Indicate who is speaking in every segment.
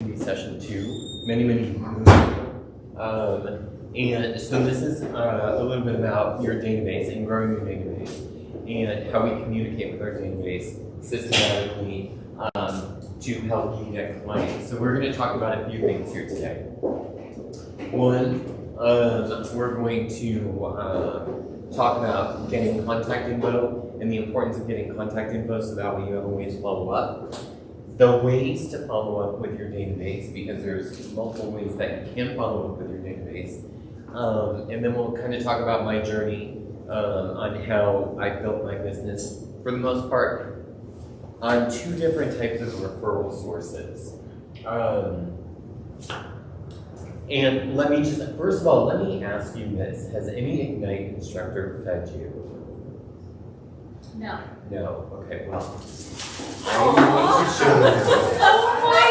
Speaker 1: be session 2, many years ago. And so this is a little bit about your database and growing your database and how we communicate with our database systematically to help you get clients. So we're going to talk about a few things here today. One, we're going to talk about getting contact info and the importance of getting contact info so that way you have a way to follow up. The ways to follow up with your database, because there's multiple ways that you can follow up with your database. And then we'll kind of talk about my journey on how I built my business, for the most part, on 2 different types of referral sources. And let me just, first of all, let me ask you this. Has any Ignite instructor fed you?
Speaker 2: No.
Speaker 1: No? Okay, well, I'm going to show you.
Speaker 2: Oh my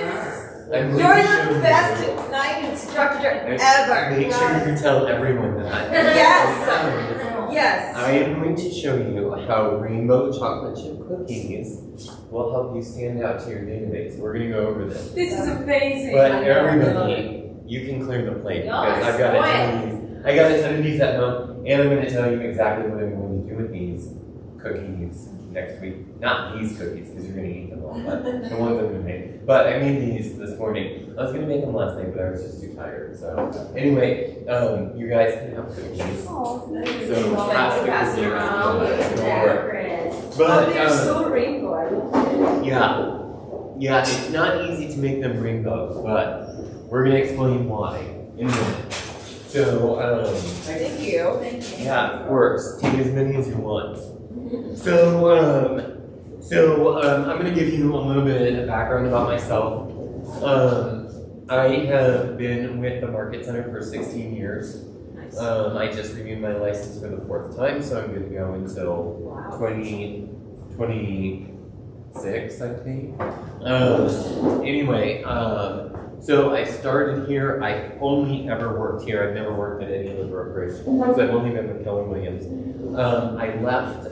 Speaker 2: goodness!
Speaker 3: You're the best Ignite instructor ever.
Speaker 1: Make sure you tell everyone that.
Speaker 3: Yes. Yes.
Speaker 1: I am going to show you how rainbow chocolate chip cookies will help you stand out to your database. We're going to go over this.
Speaker 2: This is amazing.
Speaker 1: But everybody, you can clear the plate because I've got a ton of these. I got a ton of these at home, and I'm going to tell you exactly what I'm going to do with these cookies next week. Not these cookies because you're going to eat them all, but the ones I'm going to make. But I made these this morning. I was going to make them last night, but I was just too tired. So anyway, you guys can have cookies.
Speaker 3: Oh, nice.
Speaker 1: So pass the cookies around.
Speaker 3: Oh,
Speaker 1: But
Speaker 3: they're so rainbow. I love it.
Speaker 1: yeah, it's not easy to make them rainbow, but we're going to explain why in a minute. So,
Speaker 3: Thank you. Thank you.
Speaker 1: yeah, of course. Take as many as you want. So, I'm going to give you a little bit of background about myself. I have been with the Market Center for 16 years.
Speaker 3: Nice.
Speaker 1: I just renewed my license for the 4th time, so I'm good to go until 2026, I think. Anyway, so I started here. I've only ever worked here. I've never worked at any other brokerage. So I've only been with Keller Williams. I left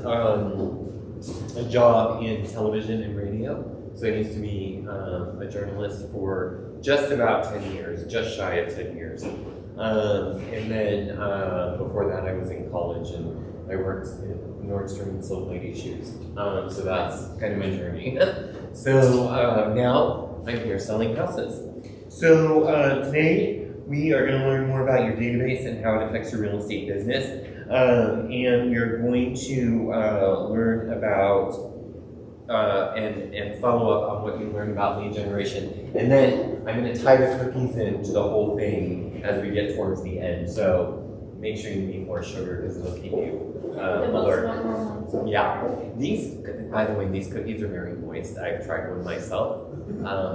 Speaker 1: a job in television and radio. So I used to be a journalist for just about 10 years, just shy of 10 years. And then before that I was in college and I worked at Nordstrom and sold lady shoes. So that's kind of my journey. So now I'm here selling houses. So today we are going to learn more about your database and how it affects your real estate business. And you're going to learn about and follow up on what you learned about lead generation. And then I'm going to tie the cookies into the whole thing as we get towards the end. So make sure you eat more sugar because it'll keep you alert. Yeah. These, by the way, these cookies are very moist. I've tried one myself.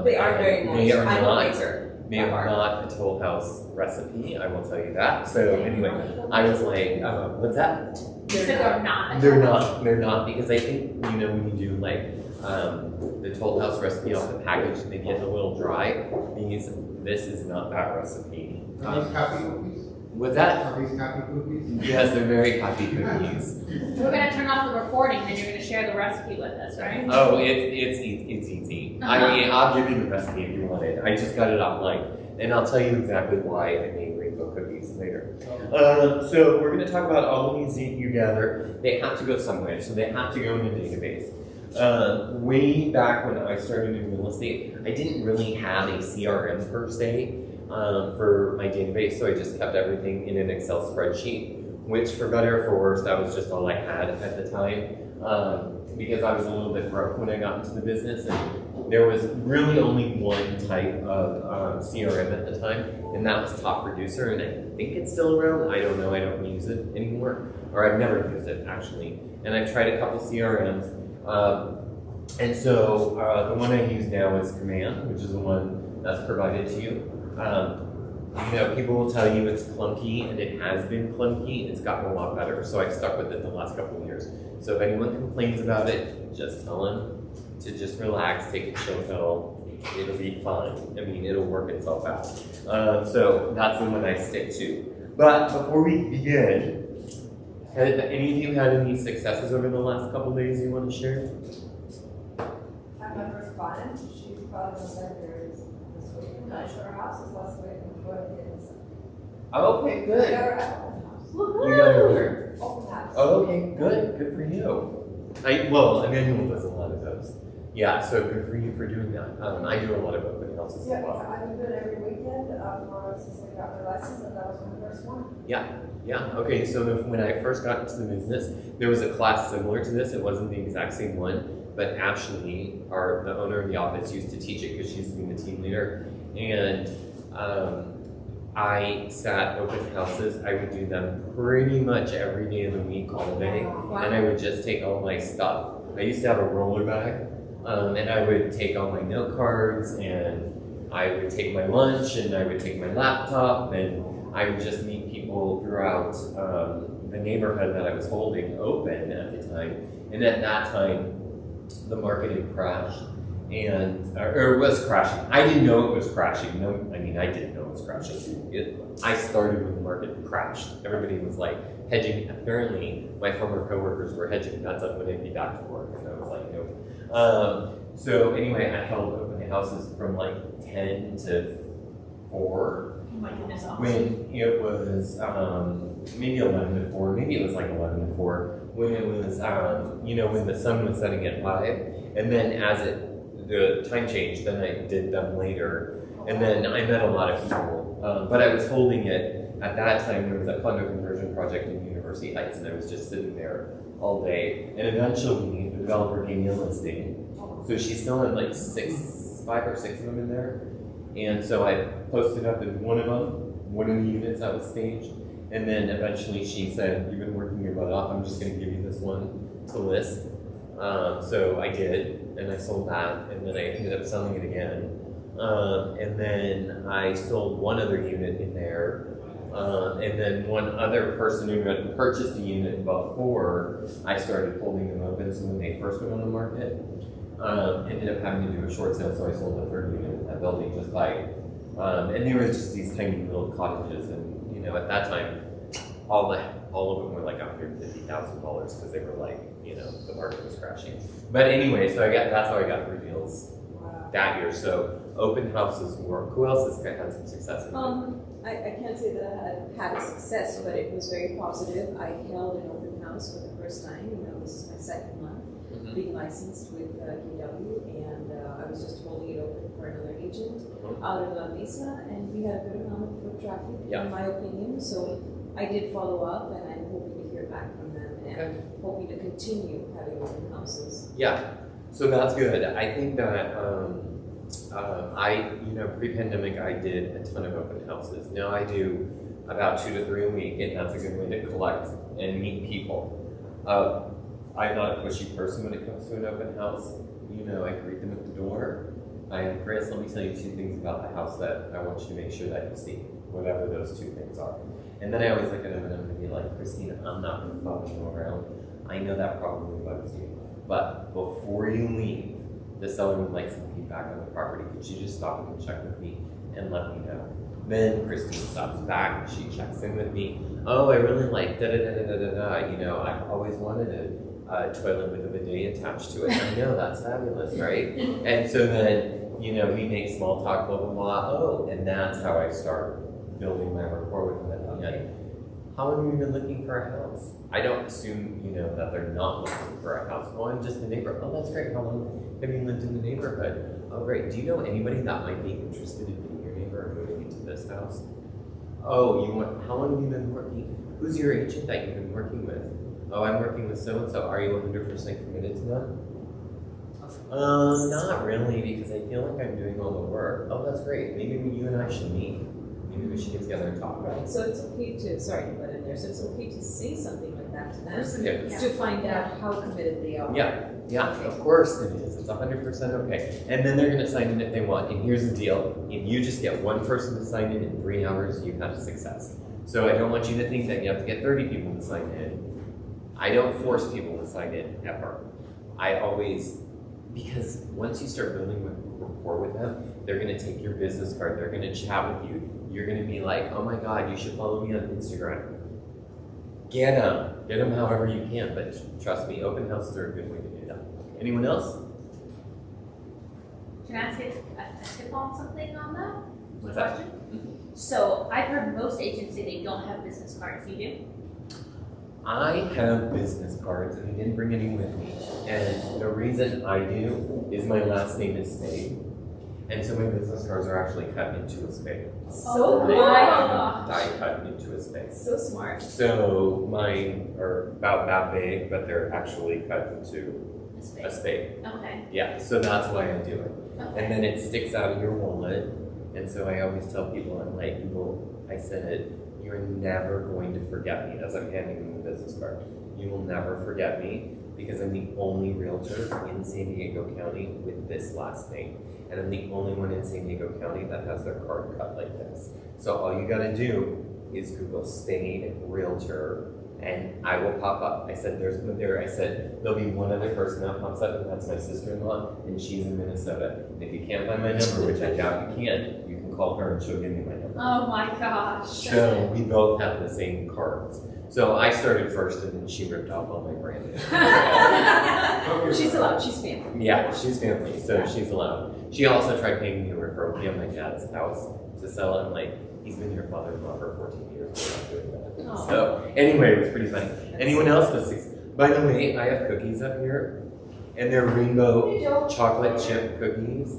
Speaker 3: They are very moist.
Speaker 1: They are
Speaker 3: I'm a
Speaker 1: not.
Speaker 3: baker.
Speaker 1: They are not a Toll House recipe, I will tell you that. So anyway, I was like, what's that?
Speaker 2: They're not.
Speaker 1: They're not because I think, you know, when you do like the Toll House recipe off the package, they get a little dry. This is not that recipe.
Speaker 4: Are these coffee cookies?
Speaker 1: What's that?
Speaker 4: Are these coffee cookies?
Speaker 1: Yes, they're very happy cookies.
Speaker 2: We're going to turn off the recording, then you're going to share the recipe with us, right?
Speaker 1: Oh, it's easy. I mean, I'll give you the recipe if you want it. I just got it offline, and I'll tell you exactly why I made rainbow cookies later. So we're going to talk about all of these that you gather. They have to go somewhere, so they have to go in a database. Way back when I started in real estate, I didn't really have a CRM per se for my database, so I just kept everything in an Excel spreadsheet, which for better or for worse, that was just all I had at the time. Because I was a little bit broke when I got into the business, and there was really only one type of CRM at the time, and that was Top Producer, and I think it's still around. I don't know, I don't use it anymore, or I've never used it actually, and I've tried a couple CRMs, and so the one I use now is Command, which is the one that's provided to you. You know, people will tell you it's clunky, and it has been clunky. It's gotten a lot better, so I've stuck with it the last couple of years. So if anyone complains about it, just tell them to just relax, take a chill pill. It'll be fine. I mean, it'll work itself out. So that's the one I stick to. But before we begin, have any of you had any successes over the last couple of days you want to share?
Speaker 3: I have my first client. She's Probably the center is this way. I'm not sure our house is less way than what it is.
Speaker 1: Okay,
Speaker 3: We
Speaker 1: good.
Speaker 3: got our own house.
Speaker 1: You got it where?
Speaker 3: Open house.
Speaker 1: Oh, okay, good. Good for you. Emmanuel does a lot of those. Yeah, so good for you for doing that. I do a lot of open houses as
Speaker 3: Yeah,
Speaker 1: well.
Speaker 3: I do it every weekend, since I got my license, and that was my first one.
Speaker 1: Yeah, okay, so when I first got into the business, there was a class similar to this. It wasn't the exact same one, but Ashley, the owner of the office, used to teach it because she used to be the team leader. And I sat open houses. I would do them pretty much every day of the week, all day.
Speaker 2: Wow.
Speaker 1: And I would just take all my stuff. I used to have a roller bag, and I would take all my note cards, and I would take my lunch, and I would take my laptop, and I would just meet people throughout the neighborhood that I was holding open at the time. And at that time, the market had crashed, or it was crashing. I didn't know it was crashing. No, I mean, I didn't know it was crashing. I started when the market crashed. Everybody was like hedging. Apparently, my former coworkers were hedging bets on when I'd be back to work, and I was like, nope. So anyway, I held open houses from like 10 to 4.
Speaker 2: Oh my goodness, awesome.
Speaker 1: When it was maybe 11 to 4, maybe it was like 11 to 4, when it was, when the sun was setting at 5, and then as the time changed, then I did them later, and then I met a lot of people, but I was holding it, at that time there was a condo conversion project in University Heights, and I was just sitting there all day, and eventually the developer gave me a listing, so she still had like 5 or 6 of them in there. And so I posted up in one of the units that was staged. And then eventually she said, "You've been working your butt off, I'm just gonna give you this one to list." So I did, and I sold that, and then I ended up selling it again. And then I sold one other unit in there. And then one other person who had purchased a unit before, I started holding them open, so when they first went on the market. Ended up having to do a short sale, so I sold the 3rd unit in that building just by, and they were just these tiny little cottages, and at that time, all of them were like $150,000 because they were like, the market was crashing. But anyway, so that's how I got 3 deals that year. So open houses work. Who else has had some success?
Speaker 3: I can't say that I had a success, but it was very positive. I held an open house for the first time. This is my 2nd month. Being licensed with KW, and I was just holding it open for another agent out of La Mesa, and we had a good amount of foot traffic, in my opinion. So I did follow up, and I'm hoping to hear back from them, and hoping to continue having open houses.
Speaker 1: Yeah, so that's good. I think that pre-pandemic, I did a ton of open houses. Now I do about 2 to 3 a week, and that's a good way to collect and meet people. I'm not a pushy person when it comes to an open house. I greet them at the door. I am Chris, let me tell you 2 things about the house that I want you to make sure that you see, whatever those 2 things are. And then I always look at them and I'm going to be like, Christina, I'm not going to follow you around. I know that probably bugs you. But before you leave, the seller would like some feedback on the property. Could you just stop and check with me and let me know? Then Christine stops back, she checks in with me. Oh, I really like da-da-da-da-da-da. I've always wanted a toilet with a bidet attached to it. I know, that's fabulous, right? And so then, we make small talk, blah, blah, blah. Oh, and that's how I start building my rapport with them. And how long have you been looking for a house? I don't assume, that they're not looking for a house. Oh, I'm just a neighbor. Oh, that's great. How long have you lived in the neighborhood? Oh, great. Do you know anybody that might be interested in being your neighbor or moving into this house? Oh, how long have you been working? Who's your agent that you've been working with? Oh, I'm working with so-and-so. Are you 100% committed to them? Not really, because I feel like I'm doing all the work. Oh, that's great. Maybe you and I should meet. Maybe we should get together and talk about it.
Speaker 3: So it's okay to, sorry to butt in there, so it's okay to say something like that to them
Speaker 1: Yeah.
Speaker 3: to find out how committed they are.
Speaker 1: Yeah, of course it is. It's 100% okay. And then they're going to sign in if they want. And here's the deal. If you just get one person to sign in 3 hours, you've had a success. So I don't want you to think that you have to get 30 people to sign in. I don't force people to sign in, ever. Because once you start building rapport with them, they're going to take your business card, they're going to chat with you. You're going to be like, oh my God, you should follow me on Instagram. Get them however you can, but trust me, open houses are a good way to do that. Anyone else?
Speaker 2: Can I ask you a tip on something on that?
Speaker 1: What's that?
Speaker 2: Question? So I've heard most agents say they don't have business cards. You do?
Speaker 1: I have business cards and I didn't bring any with me. And the reason I do is my last name is Spade. And so my business cards are actually cut into a spade.
Speaker 3: So
Speaker 1: They
Speaker 3: cool.
Speaker 1: are die cut into a spade.
Speaker 3: So smart.
Speaker 1: So mine are about that big, but they're actually cut into
Speaker 2: A spade.
Speaker 1: a spade.
Speaker 2: Okay.
Speaker 1: Yeah, so that's why I do it.
Speaker 2: Okay.
Speaker 1: And then it sticks out of your wallet. And so I always tell people, I'm like, I said it, you're never going to forget me as I'm handing them the business card. You will never forget me because I'm the only realtor in San Diego County with this last name. And I'm the only one in San Diego County that has their card cut like this. So all you gotta do is Google Spade Realtor and I will pop up. I said, there'll be one other person that pops up and that's my sister-in-law and she's in Minnesota. And if you can't find my number, which I doubt you can call her and she'll give me my number.
Speaker 2: Oh my gosh.
Speaker 1: So we both have the same cards. So I started first and then she ripped off all my branding.
Speaker 3: She's allowed. She's family.
Speaker 1: Yeah, she's family, so she's allowed. She also tried paying me a referral fee on my dad's house to sell it. I'm like, he's been your father-in-law for 14 years. We're not doing that.
Speaker 3: Oh.
Speaker 1: So anyway, it was pretty funny. Anyone else with 6? By the way, I have cookies up here, and they're rainbow chocolate chip cookies,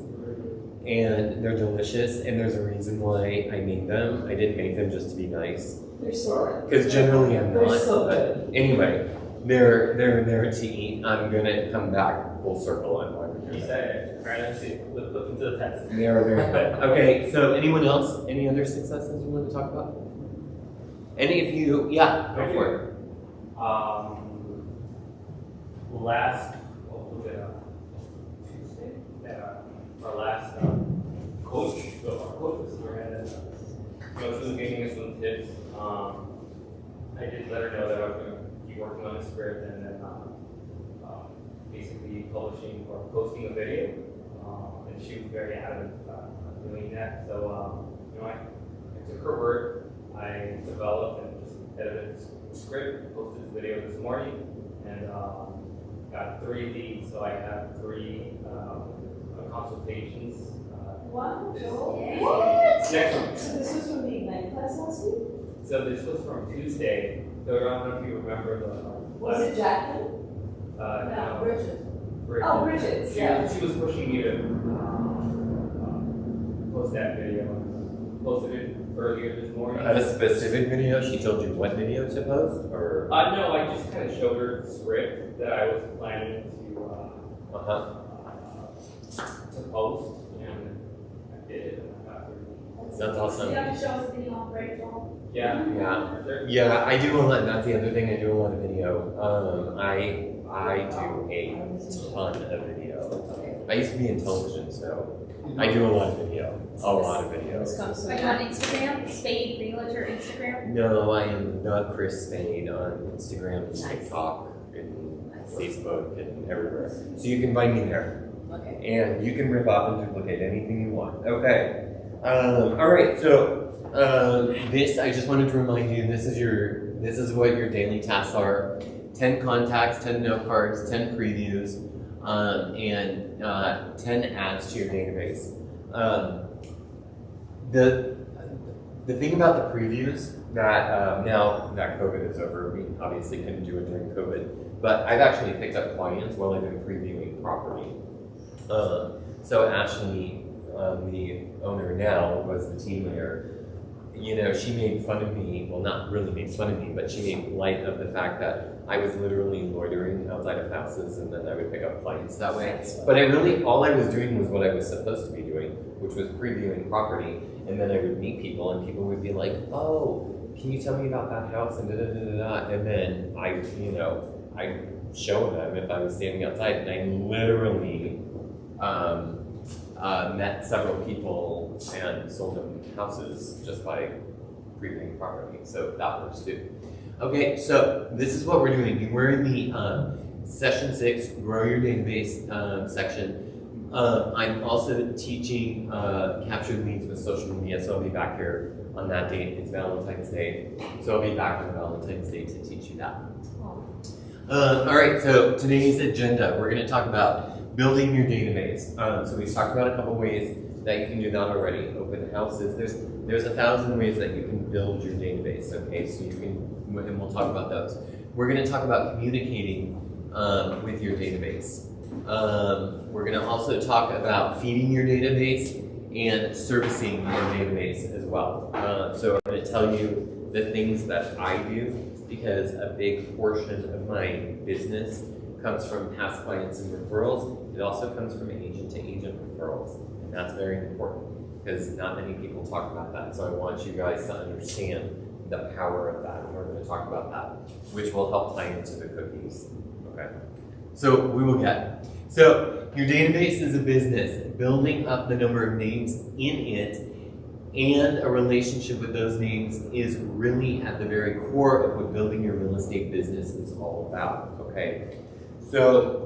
Speaker 1: and they're delicious. And there's a reason why I made them. I didn't make them just to be nice,
Speaker 3: They're so good.
Speaker 1: because generally I'm not.
Speaker 3: They're so
Speaker 1: but anyway, they're there to eat. I'm gonna come back full circle on why we're doing
Speaker 5: You
Speaker 1: that.
Speaker 5: said it. All right, let's see. Look into the text.
Speaker 1: They are very good. Okay, so anyone else? Any other successes you want to talk about? Any of you? Yeah, go for it.
Speaker 5: Tuesday? Yeah, our last coach, so our coach was here and she was giving us some tips. I did let her know that I was going to keep working on the script and then basically publishing or posting a video. And she was very adamant about doing that. So, I took her word. I developed and just edited the script, posted the video this morning, and got 3 leads. So I have 3 consultations.
Speaker 3: Wow.
Speaker 5: What? Next one.
Speaker 3: So this was from the Ignite class last week?
Speaker 5: So this was from Tuesday. So I don't know if you remember the.
Speaker 3: Was it Jacqueline?
Speaker 5: No.
Speaker 3: Bridget.
Speaker 5: Bridget.
Speaker 3: Oh, Bridget, yeah.
Speaker 5: She was pushing me to post that video. Posted it earlier this morning.
Speaker 1: A specific video? She told you what video to post, or?
Speaker 5: No, I just kind of showed her the script that I was planning to post, and I did it. And I got her.
Speaker 1: That's awesome.
Speaker 2: You have to show us a video on Rachel.
Speaker 5: Yeah.
Speaker 1: Yeah, I do a lot. That's the other thing. I do a lot of video. I do a ton of video. I used to be in television, so I do a lot of video. A lot of video.
Speaker 3: This comes
Speaker 2: Are you on Instagram? Spade Realtor Instagram?
Speaker 1: No, I am not Chris Spade on Instagram and TikTok and Facebook and everywhere. So you can find me there.
Speaker 3: Okay.
Speaker 1: And you can rip off and duplicate anything you want. Okay. All right. So this, I just wanted to remind you, this is what your daily tasks are: 10 contacts, 10 note cards, 10 previews, and 10 adds to your database. The thing about the previews that now that COVID is over, we obviously couldn't do it during COVID, but I've actually picked up clients while I've been previewing property. So Ashley, the owner now, was the team leader. You know, she made fun of me, well, not really made fun of me, but she made light of the fact that I was literally loitering outside of houses and then I would pick up clients that way. But all I was doing was what I was supposed to be doing, which was previewing property. And then I would meet people and people would be like, oh, can you tell me about that house and da-da-da-da-da. And then I show them if I was standing outside, and I literally met several people and sold them houses just by previewing property. So that works too. Okay, so this is what we're doing. We're in the session 6, grow your database section. I'm also teaching captured leads with social media, so I'll be back here on that date. It's Valentine's Day, so I'll be back on Valentine's Day to teach you that. All right, so today's agenda, we're going to talk about building your database. So we've talked about a couple ways that you can do that already. Open houses. There's 1,000 ways that you can build your database. Okay, so you can, and we'll talk about those. We're going to talk about communicating with your database. We're going to also talk about feeding your database and servicing your database as well. So I'm going to tell you the things that I do, because a big portion of my business comes from past clients and referrals. It also comes from agent-to-agent referrals, and that's very important because not many people talk about that. So I want you guys to understand the power of that, and we're going to talk about that, which will help tie into the cookies. Okay. So we will get. So your database is a business. Building up the number of names in it and a relationship with those names is really at the very core of what building your real estate business is all about. Okay. So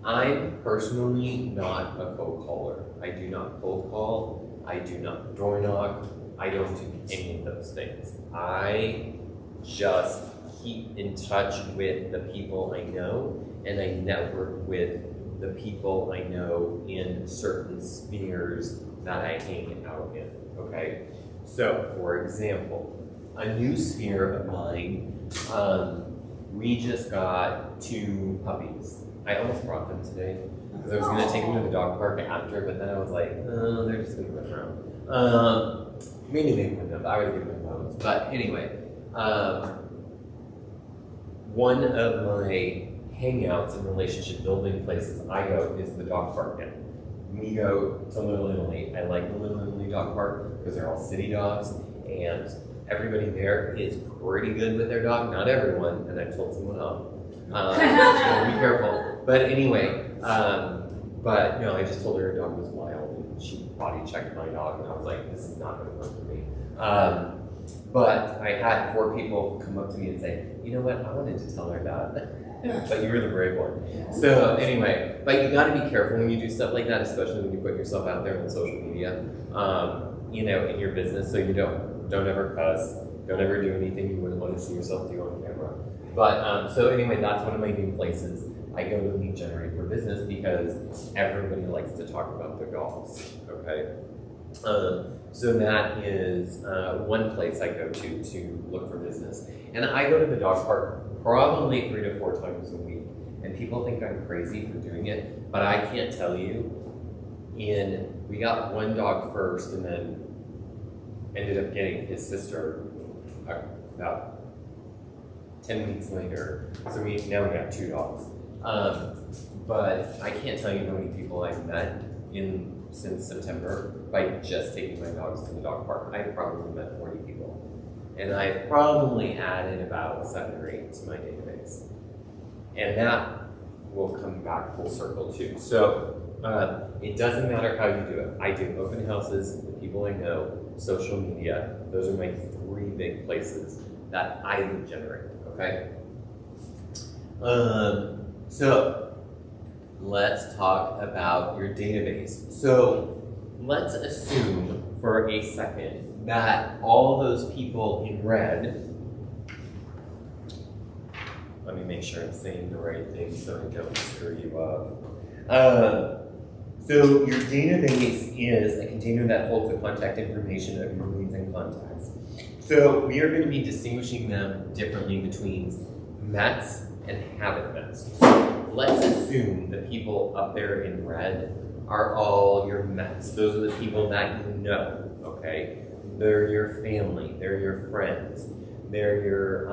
Speaker 1: I'm personally not a cold caller. I do not cold call. I do not door knock. I don't do any of those things. I just keep in touch with the people I know, and I network with the people I know in certain spheres that I hang out in, okay? So, for example, a new sphere of mine, we just got 2 puppies. I almost brought them today because I was going to take them to the dog park after, but then I was like, oh, they're just going to run around. Maybe they wouldn't have. I would have given them bones. But anyway, one of my hangouts and relationship building places I go is the dog park now. We go to Little Italy. I like the Little Italy dog park because they're all city dogs, and everybody there is pretty good with their dog. Not everyone, and I've told someone off. So be careful. But anyway, but no, I just told her dog was wild, and she body checked my dog, and I was like, this is not going to work for me. But I had 4 people come up to me and say, you know what, I wanted to tell her that, but you were the brave one. So anyway, but you got to be careful when you do stuff like that, especially when you put yourself out there on social media, you know, in your business, so you don't ever cuss, don't ever do anything you wouldn't want to see yourself do on camera. But so anyway, that's one of my new places. I go to lead generate for business because everybody likes to talk about their dogs, okay? So that is one place I go to look for business. And I go to the dog park probably 3 to 4 times a week. And people think I'm crazy for doing it, but I can't tell you. We got one dog first and then ended up getting his sister about 10 weeks later. So now we got 2 dogs. But I can't tell you how many people I've met since September by just taking my dogs to the dog park. I've probably met 40 people. And I've probably added about 7 or 8 to my database. And that will come back full circle too. So it doesn't matter how you do it. I do open houses, the people I know, social media. Those are my 3 big places that I lead generate, okay? So let's talk about your database. So let's assume for a second that all those people in red, let me make sure I'm saying the right thing so I don't screw you up. So your database is a container that holds the contact information of your leads and contacts. So we are going to be distinguishing them differently between Mets and haven't Mets. So let's assume the people up there in red are all your Mets. Those are the people that you know, okay? They're your family, they're your friends, they're your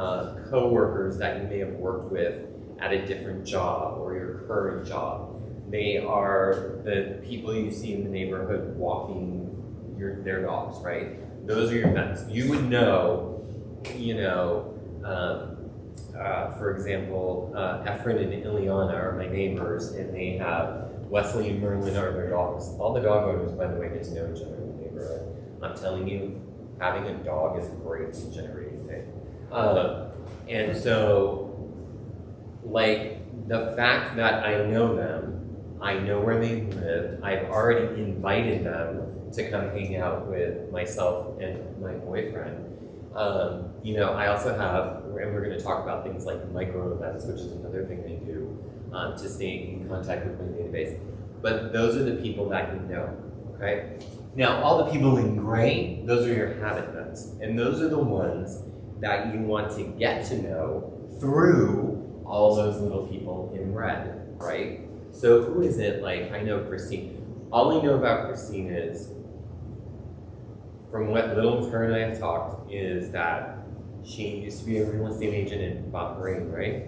Speaker 1: co-workers that you may have worked with at a different job or your current job. They are the people you see in the neighborhood walking their dogs, right? Those are your Mets. You would know, you know, for example, Efren and Ileana are my neighbors, and they have Wesley and Merlin are their dogs. All the dog owners, by the way, get to know each other in the neighborhood. I'm telling you, having a dog is a great lead generating thing. And so, like, the fact that I know them, I know where they live, I've already invited them to come hang out with myself and my boyfriend. You know, I also have, and we're going to talk about things like micro events, which is another thing they do. to stay in contact with my database. But those are the people that you know, okay? Now, all the people in gray, those are your habit nuts. And those are the ones that you want to get to know through all those little people in red, right? So who is it? Like, I know Christine. All I know about Christine is, from what little her and I have talked, is that she used to be a real estate agent in Bahrain, right?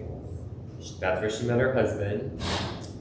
Speaker 1: That's where she met her husband.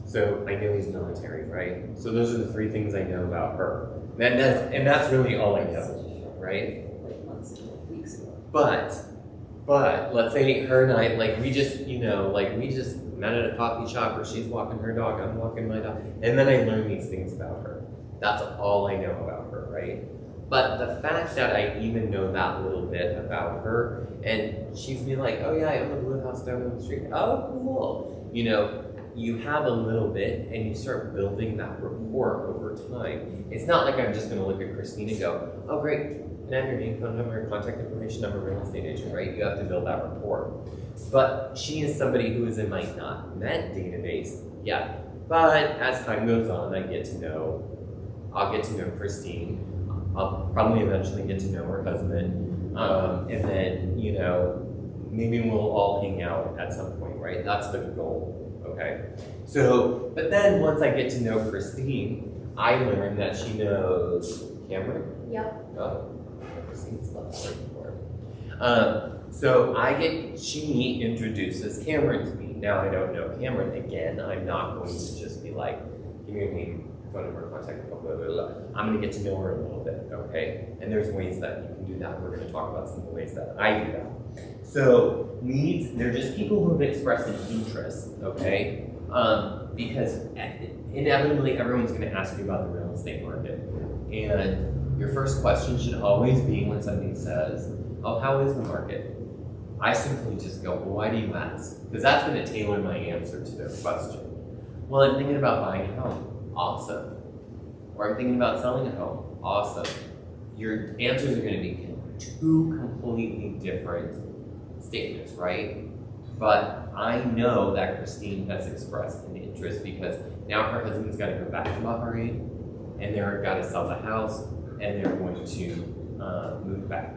Speaker 1: So I know he's military, right? So those are the three things I know about her. And that's really all I know, right?
Speaker 3: Like months ago, weeks ago.
Speaker 1: But let's say her and I, like we just met at a coffee shop where she's walking her dog, I'm walking my dog. And then I learn these things about her. That's all I know about her, right? But the fact that I even know that little bit about her, and she's be like, oh yeah, I own a blue house down the street. Oh, cool. You know, you have a little bit and you start building that rapport over time. It's not like I'm just gonna look at Christine and go, oh great, can I have your name, phone number, contact information, I'm a real estate agent, right? You have to build that rapport. But she is somebody who is in my not met database yet. But as time goes on, I'll get to know Christine. I'll probably eventually get to know her husband. And then, you know, maybe we'll all hang out at some point, right? That's the goal, okay? So, but then once I get to know Christine, I learn that she knows Cameron.
Speaker 2: Yep.
Speaker 1: Oh, Christine's left for it. So she introduces Cameron to me. Now I don't know Cameron again. I'm not going to just be like, give me your name, phone number, contact, blah, blah, blah, blah. I'm going to get to know her a little bit, okay? And there's ways that you can do that. We're going to talk about some of the ways that I do that. So needs, they're just people who have expressed an interest, okay? Because inevitably everyone's going to ask you about the real estate market. And your first question should always be when somebody says, oh, how is the market? I simply just go, well, why do you ask? Because that's going to tailor my answer to their question. Well, I'm thinking about buying a home. Awesome. Or I'm thinking about selling a home. Awesome. Your answers are going to be two completely different statements, right? But I know that Christine has expressed an interest because now her husband's got to go back to Bahrain and they're got to sell the house and they're going to move back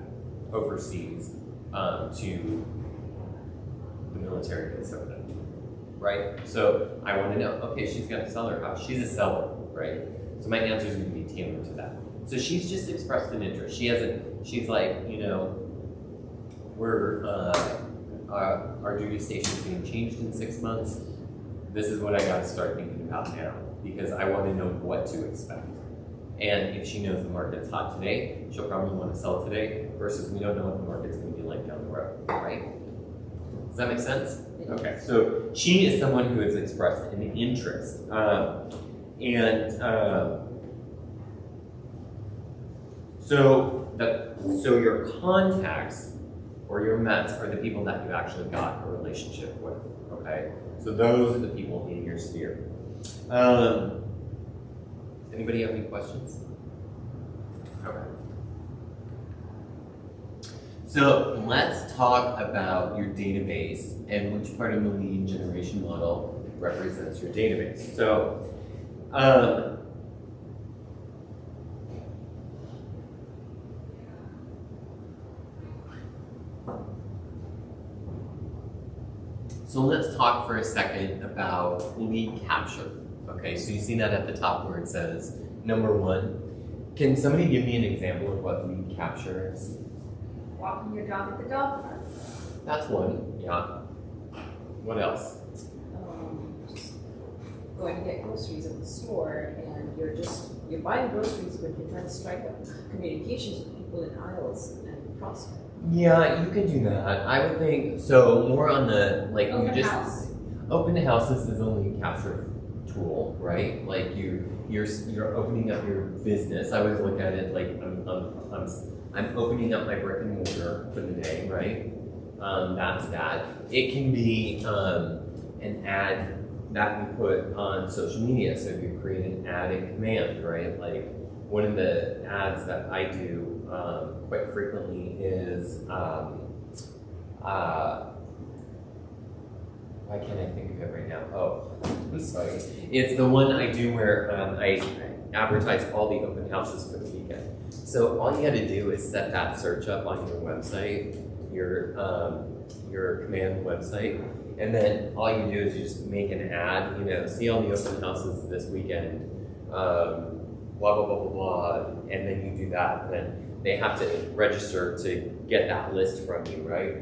Speaker 1: overseas to the military Minnesota, right? So I want to know, okay, she's got to sell her house. She's a seller, right? So my answer is going to be tailored to that. So she's just expressed an interest. She's like, you know, we're, our duty station is being changed in 6 months. This is what I got to start thinking about now because I want to know what to expect. And if she knows the market's hot today, she'll probably want to sell today versus we don't know what the market's going to be like down the road, right? Does that make sense? Okay, so she is someone who has expressed an interest. So your contacts or your Mets are the people that you actually got a relationship with, okay? So those are the people in your sphere. Anybody have any questions? Okay. So let's talk about your database and which part of the lead generation model represents your database. So, let's talk for a second about lead capture. Okay, so you see that at the top where it says number 1. Can somebody give me an example of what lead capture is?
Speaker 2: Walking your dog at the dog park.
Speaker 1: That's one, yeah. What else?
Speaker 3: Just going to get groceries at the store and you're buying groceries but you're trying to strike up communications with people in aisles and prospect.
Speaker 1: Yeah, you can do that. I would think, so more on the, like,
Speaker 2: Open
Speaker 1: you just,
Speaker 2: house.
Speaker 1: open houses is a lead capture tool, right? Like you're opening up your business. I always look at it like I'm opening up my brick and mortar for the day, right? That's that. It can be an ad that you put on social media. So you create an ad in command, right? Like one of the ads that I do quite frequently is Why can't I think of it right now? Oh, I'm sorry. It's the one I do where I advertise all the open houses for the weekend. So all you got to do is set that search up on your website, your command website, and then all you do is you just make an ad. You know, see all the open houses this weekend. Blah blah blah blah blah, and then you do that. Then they have to register to get that list from you, right?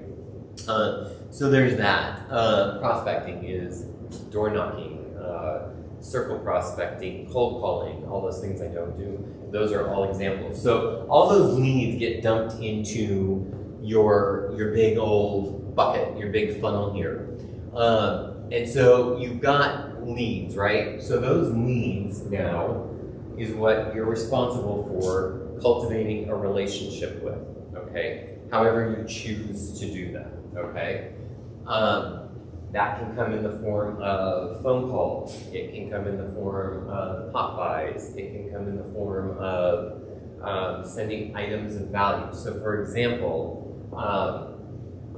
Speaker 1: So there's that. Prospecting is door knocking, circle prospecting, cold calling, all those things I don't do. Those are all examples. So all those leads get dumped into your big old bucket, your big funnel here. And so you've got leads, right? So those leads now is what you're responsible for cultivating a relationship with, okay? However you choose to do that, okay? That can come in the form of phone calls. It can come in the form of pop buys. It can come in the form of sending items of value. So for example,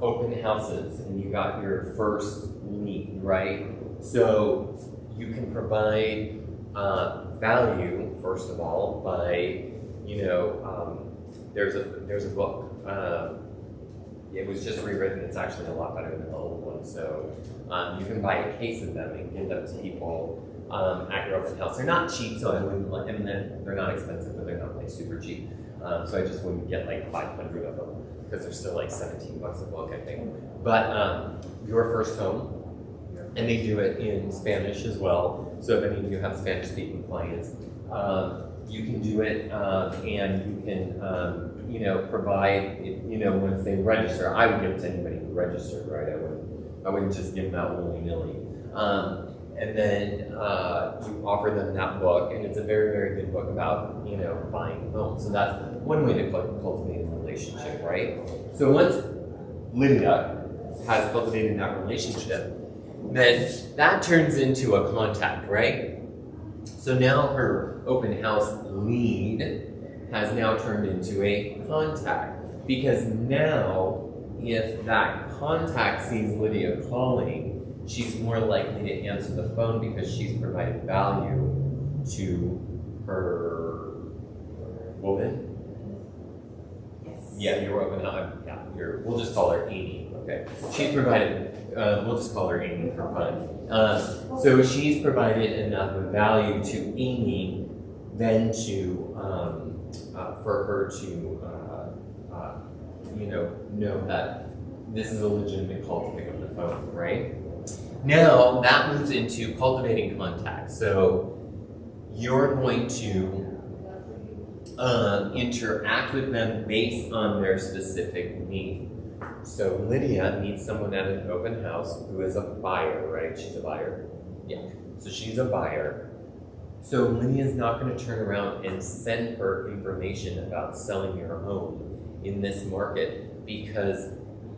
Speaker 1: open houses, and you got your first lead, right? So you can provide value, first of all, by, you know, there's a book. It was just rewritten. It's actually a lot better than the old one. So you can buy a case of them and give them to people at your open house. They're not cheap, so I wouldn't like, and they're not expensive, but they're not like super cheap. So I just wouldn't get like 500 of them because they're still like $17 a book, I think. But your first home, and they do it in Spanish as well. So if any of you have Spanish-speaking clients, you can do it, and you can, you know, provide, you know, once they register. I would give it to anybody who registered, right? I wouldn't just give them out willy-nilly. And then you offer them that book, and it's a very, very good book about, you know, buying homes. So that's one way to cultivate a relationship, right? So once Lydia has cultivated that relationship, then that turns into a contact, right? So now her open house lead has now turned into a contact, because now if that contact sees Lydia calling, she's more likely to answer the phone because she's provided value to her woman.
Speaker 3: Yes.
Speaker 1: Yeah, your open house. Yeah, we'll just call her Amy. Okay, she's provided. We'll just call her Amy for fun. So she's provided enough value to Amy, then to for her to you know that this is a legitimate call to pick up the phone, right? Now that moves into cultivating contact. So you're going to interact with them based on their specific need. So Lydia needs someone at an open house who is a buyer, right? She's a buyer. Yeah. So she's a buyer. So Lydia's not going to turn around and send her information about selling your home in this market, because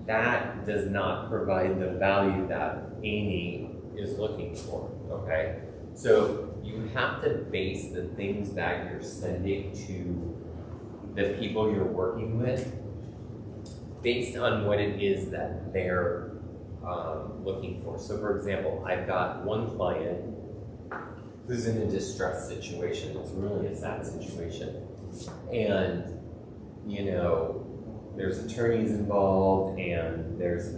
Speaker 1: that does not provide the value that Amy is looking for, okay? So you have to base the things that you're sending to the people you're working with based on what it is that they're looking for. So for example, I've got one client who's in a distressed situation. It's really a sad situation. And, you know, there's attorneys involved, and it's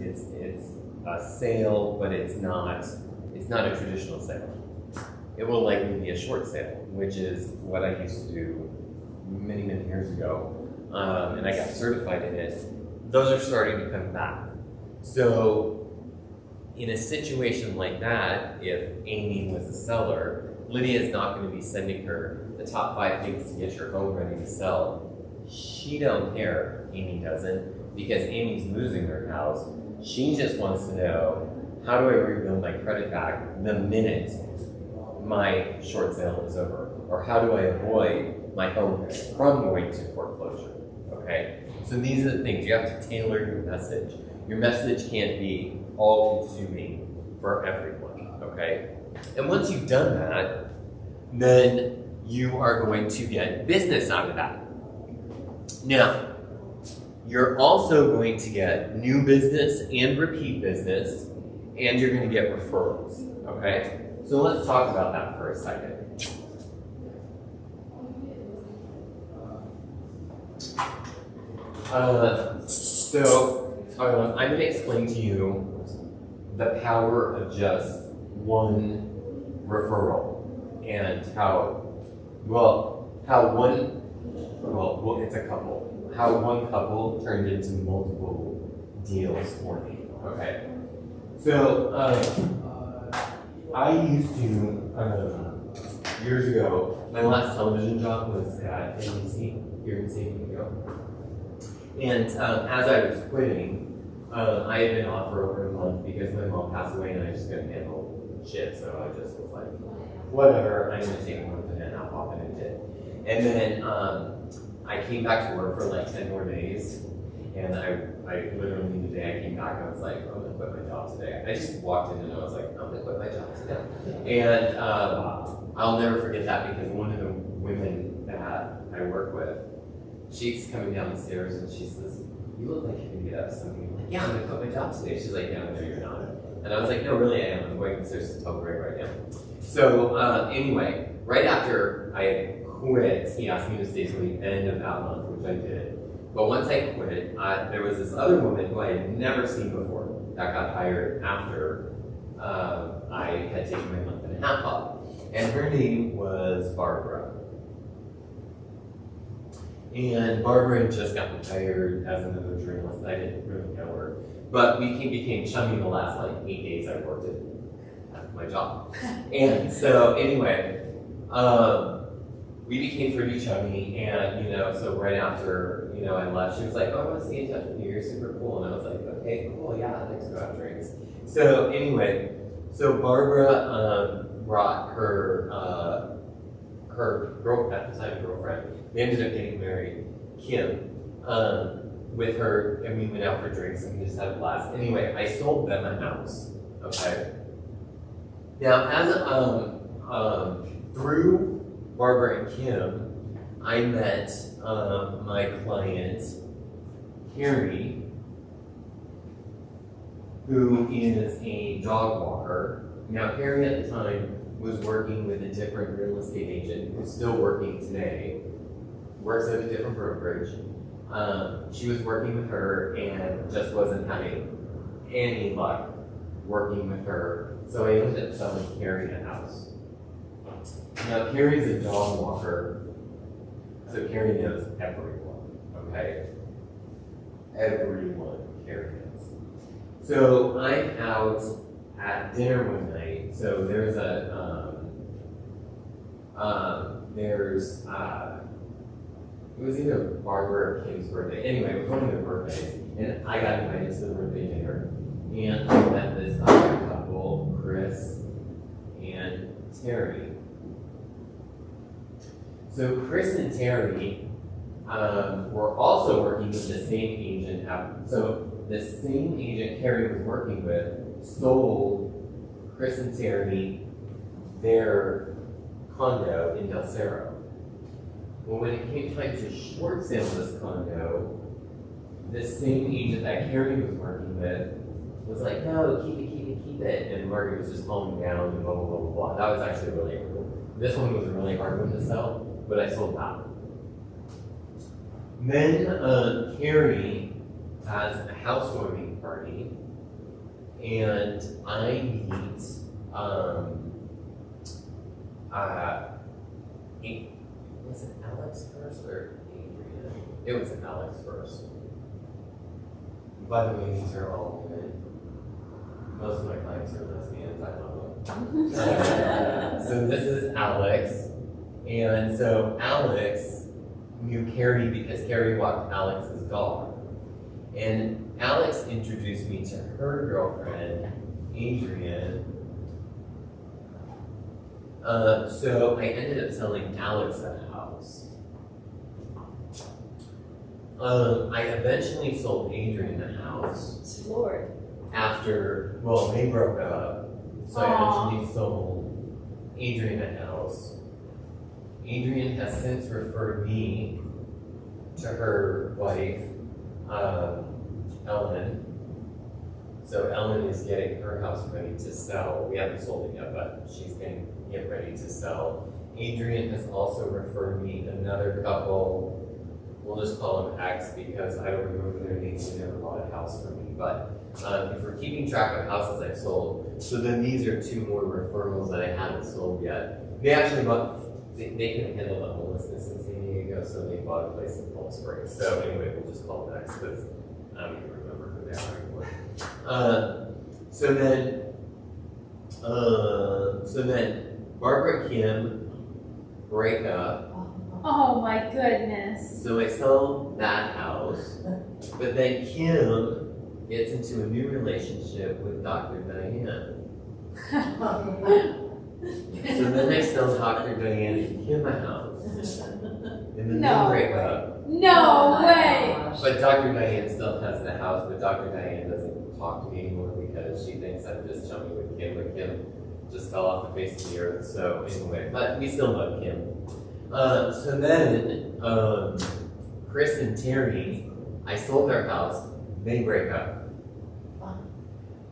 Speaker 1: a sale, but it's not a traditional sale. It will likely be a short sale, which is what I used to do many, many years ago, and I got certified in it. Those are starting to come back. So in a situation like that, if Amy was a seller, Lydia is not going to be sending her the top 5 things to get your home ready to sell. She don't care, Amy doesn't, because Amy's losing her house. She just wants to know, how do I rebuild my credit back the minute my short sale is over? Or how do I avoid my home from going to foreclosure, okay? So these are the things. You have to tailor your message. Your message can't be all-consuming for everyone, okay? And once you've done that, then you are going to get business out of that. Now, you're also going to get new business and repeat business, and you're going to get referrals. Okay, so let's talk about that for a second. I'm going to explain to you the power of just one referral and it's a couple. How one couple turned into multiple deals for me. Okay, so I used to years ago. My last television job was at NBC here in San Diego. And as I was quitting, I had been off for over a month because my mom passed away and I just couldn't handle shit. So I just was like, whatever, I'm going to take a month and then I'll pop in and did. And then I came back to work for like 10 more days. And I literally, the day I came back, I was like, I'm going to quit my job today. I just walked in and I was like, I'm going to quit my job today. And I'll never forget that because one of the women that I work with, she's coming down the stairs and she says, you look like you're going to get up to something. I'm like, yeah, I'm going to quit my job today. She's like, no, you're not. And I was like, no, really I am. I'm going upstairs to tell Greg right now. So anyway, right after I had quit, he asked me to stay till the end of that month, which I did. But once I quit, there was this other woman who I had never seen before that got hired after I had taken my month and a half off. And her name was Barbara. And Barbara had just gotten hired as another journalist. I didn't really know her. But we became chummy the last like 8 days I worked at my job. And so anyway, we became pretty chummy, and so right after I left, she was like, "Oh, I want to stay in touch with you. You're super cool." And I was like, "Okay, cool, yeah, I'd like to go have drinks." So anyway, Barbara brought her at the time girlfriend. They ended up getting married, Kim, with her, and we went out for drinks and we just had a blast. Anyway, I sold them a house. Okay. Now, as through Barbara and Kim, I met my client, Carrie, who is a dog walker. Now, Carrie at the time was working with a different real estate agent who's still working today, works at a different brokerage. She was working with her and just wasn't having any luck working with her, so I ended up selling Carrie a house. Now, Carrie's a dog walker, so Carrie knows everyone, okay? Everyone Carrie knows. So I'm out at dinner one night, so there's it was either Barbara or Kim's birthday. Anyway, it was one of their birthdays, and I got invited to the birthday dinner. And I met this other couple, Chris and Terry. So Chris and Terry were also working with the same agent. So the same agent Carrie was working with sold Chris and Terry their condo in Del Cerro. Well, when it came time to short sale this condo, this same agent that Carrie was working with was like, no, keep it. And Margaret was just falling down and blah, blah, blah, blah. That was actually really cool. This one was a really hard one to sell, but I sold that one. Then Carrie has a housewarming party, and I meet was it Alex first or Adrian? It was Alex first. By the way, these are all women. Most of my clients are lesbians, I love them. So this is Alex. And so Alex knew Carrie because Carrie walked Alex's dog. And Alex introduced me to her girlfriend, Adrian. So I ended up selling Alex that house. I eventually sold Adrian the house.
Speaker 3: Lord.
Speaker 1: After, well, they broke up. So I eventually sold Adrian a house. Adrian has since referred me to her wife, Ellen. So Ellen is getting her house ready to sell. We haven't sold it yet, but she's getting it ready to sell. Adrian has also referred me another couple. We'll just call them X because I don't remember their names. They never bought a house for me. But if we're keeping track of houses I've sold, so then these are two more referrals that I haven't sold yet. They actually bought, they can handle the homelessness in San Diego, so they bought a place in Palm Springs. So anyway, we'll just call them X because I don't even remember who they are anymore. So then Barbara Kim break up.
Speaker 2: Oh my goodness.
Speaker 1: So I sell that house, but then Kim gets into a new relationship with Dr. Diane. So then I sell Dr. Diane and Kim a house, and then
Speaker 2: No.
Speaker 1: they break up.
Speaker 2: No way.
Speaker 1: But Dr. Diane still has the house, but Dr. Diane doesn't talk to me anymore because she thinks I'm just chummy with Kim, but Kim just fell off the face of the earth. So anyway, but we still love Kim. So then, Chris and Terry, I sold their house, they break up.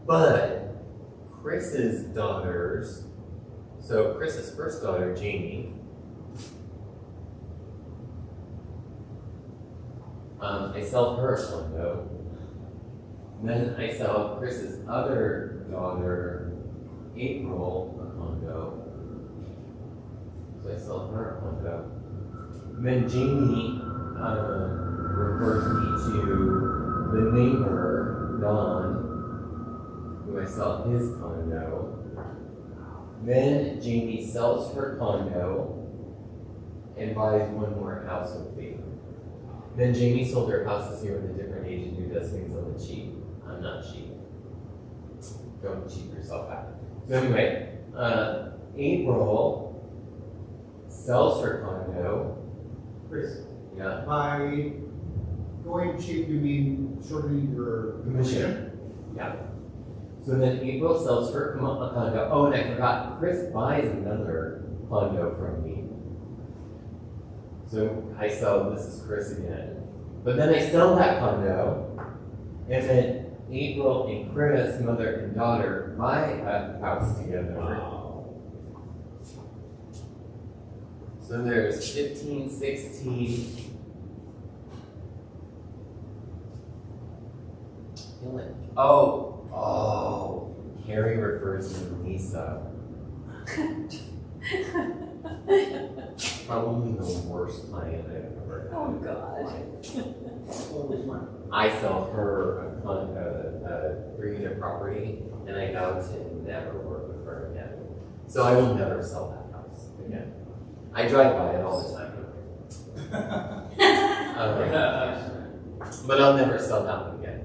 Speaker 1: But Chris's daughters, so Chris's first daughter, Jamie, I sell her a condo. And then I sell Chris's other daughter, April, a condo. So I sell her a condo. And then Jamie refers me to the neighbor, Don, who I sell his condo. Then Jamie sells her condo and buys one more house with me. Then Jamie sold her house this year with a different agent who does things on the cheap. I'm not cheap. Don't cheap yourself out. So anyway, April sells her condo.
Speaker 4: Chris,
Speaker 1: Yeah.
Speaker 4: by going cheap, you mean shortening your
Speaker 1: Commission. Yeah. So then April sells her condo. Oh, and I forgot, Chris buys another condo from me. So I sell, this is Chris again. But then I sell that condo, and then April and Chris, mother and daughter, buy a house together.
Speaker 5: Wow.
Speaker 1: So there's 15, 16. Oh, Carrie refers to Lisa. Probably the worst client I've ever had.
Speaker 3: Oh, God.
Speaker 1: I sell her a 3-unit property, and I vow to never work with her again. So I will never sell that house again. I drive by it all the time. But I'll never sell that one again.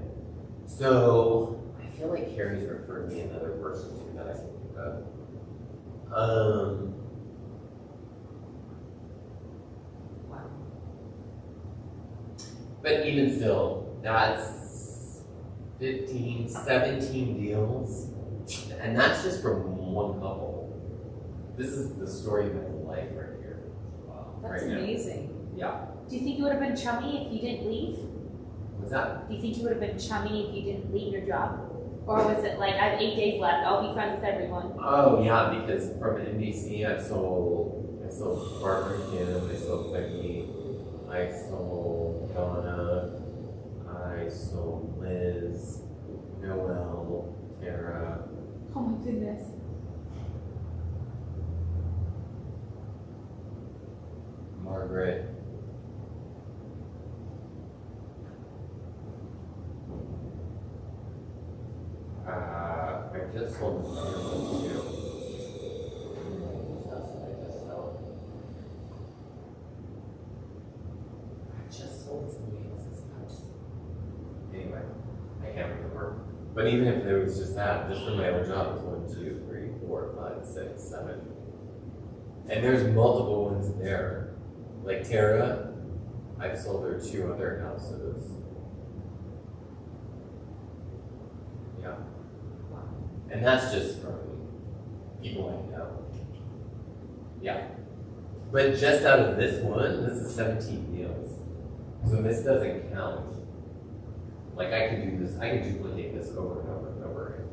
Speaker 1: So I feel like Carrie's referred me another person too that I can think of. But even still, that's 15, 17 deals. And that's just from one couple. This is the story of my life right here. Wow.
Speaker 3: That's
Speaker 1: right
Speaker 3: amazing.
Speaker 1: Yeah.
Speaker 2: Do you think you would have been chummy if you didn't leave?
Speaker 1: What's that?
Speaker 2: Do you think you would have been chummy if you didn't leave your job? Or was it like, I have 8 days left, I'll be friends with everyone?
Speaker 1: Oh yeah, because from NBC I sold Barbara Kim, I sold Becky, I sold Donna, I sold Liz, Noelle, Tara.
Speaker 2: Oh my goodness.
Speaker 1: Margaret. I just sold the other one too. What else did I just sell? I just sold somebody else's house. Anyway, I can't remember. But even if it was just that, just for my other job, it's 1, 2, 3, 4, 5, 6, 7. And there's multiple ones there. Like Tara, I've sold her 2 other houses. Yeah. And that's just from people I know. Yeah. But just out of this one, this is 17 deals. So this doesn't count Like I could do this, I could duplicate this over and over and over again.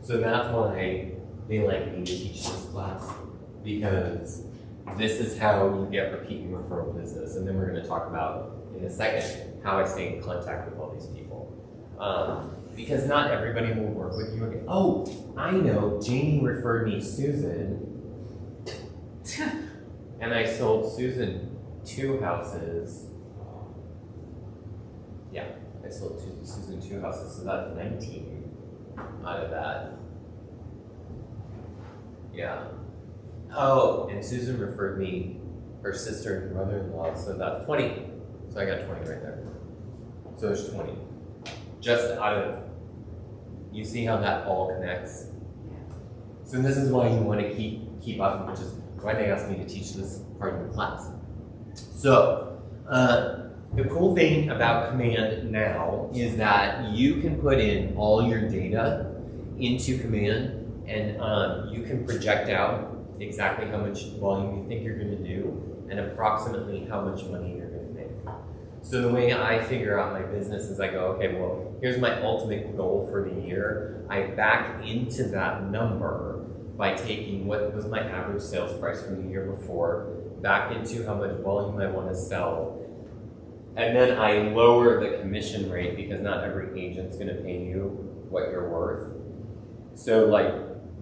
Speaker 1: So that's why they like me to teach this class, because this is how you get repeat and referral business. And then we're going to talk about in a second how I stay in contact with all these people. Because not everybody will work with you again. Oh, I know, Jamie referred me Susan. And I sold Susan 2 houses. Yeah, I sold Susan 2 houses, so that's 19 out of that. Yeah. Oh, and Susan referred me her sister and brother-in-law, so that's 20. So I got 20 right there. So there's 20. Just out of, you see how that all connects? So this is why you want to keep up, which is why they asked me to teach this part of the class. So, the cool thing about Command now is that you can put in all your data into Command, and you can project out exactly how much volume you think you're going to do and approximately how much money you're going to make. So the way I figure out my business is I go, okay, well, here's my ultimate goal for the year. I back into that number by taking what was my average sales price from the year before, back into how much volume I want to sell, and then I lower the commission rate because not every agent's going to pay you what you're worth. So like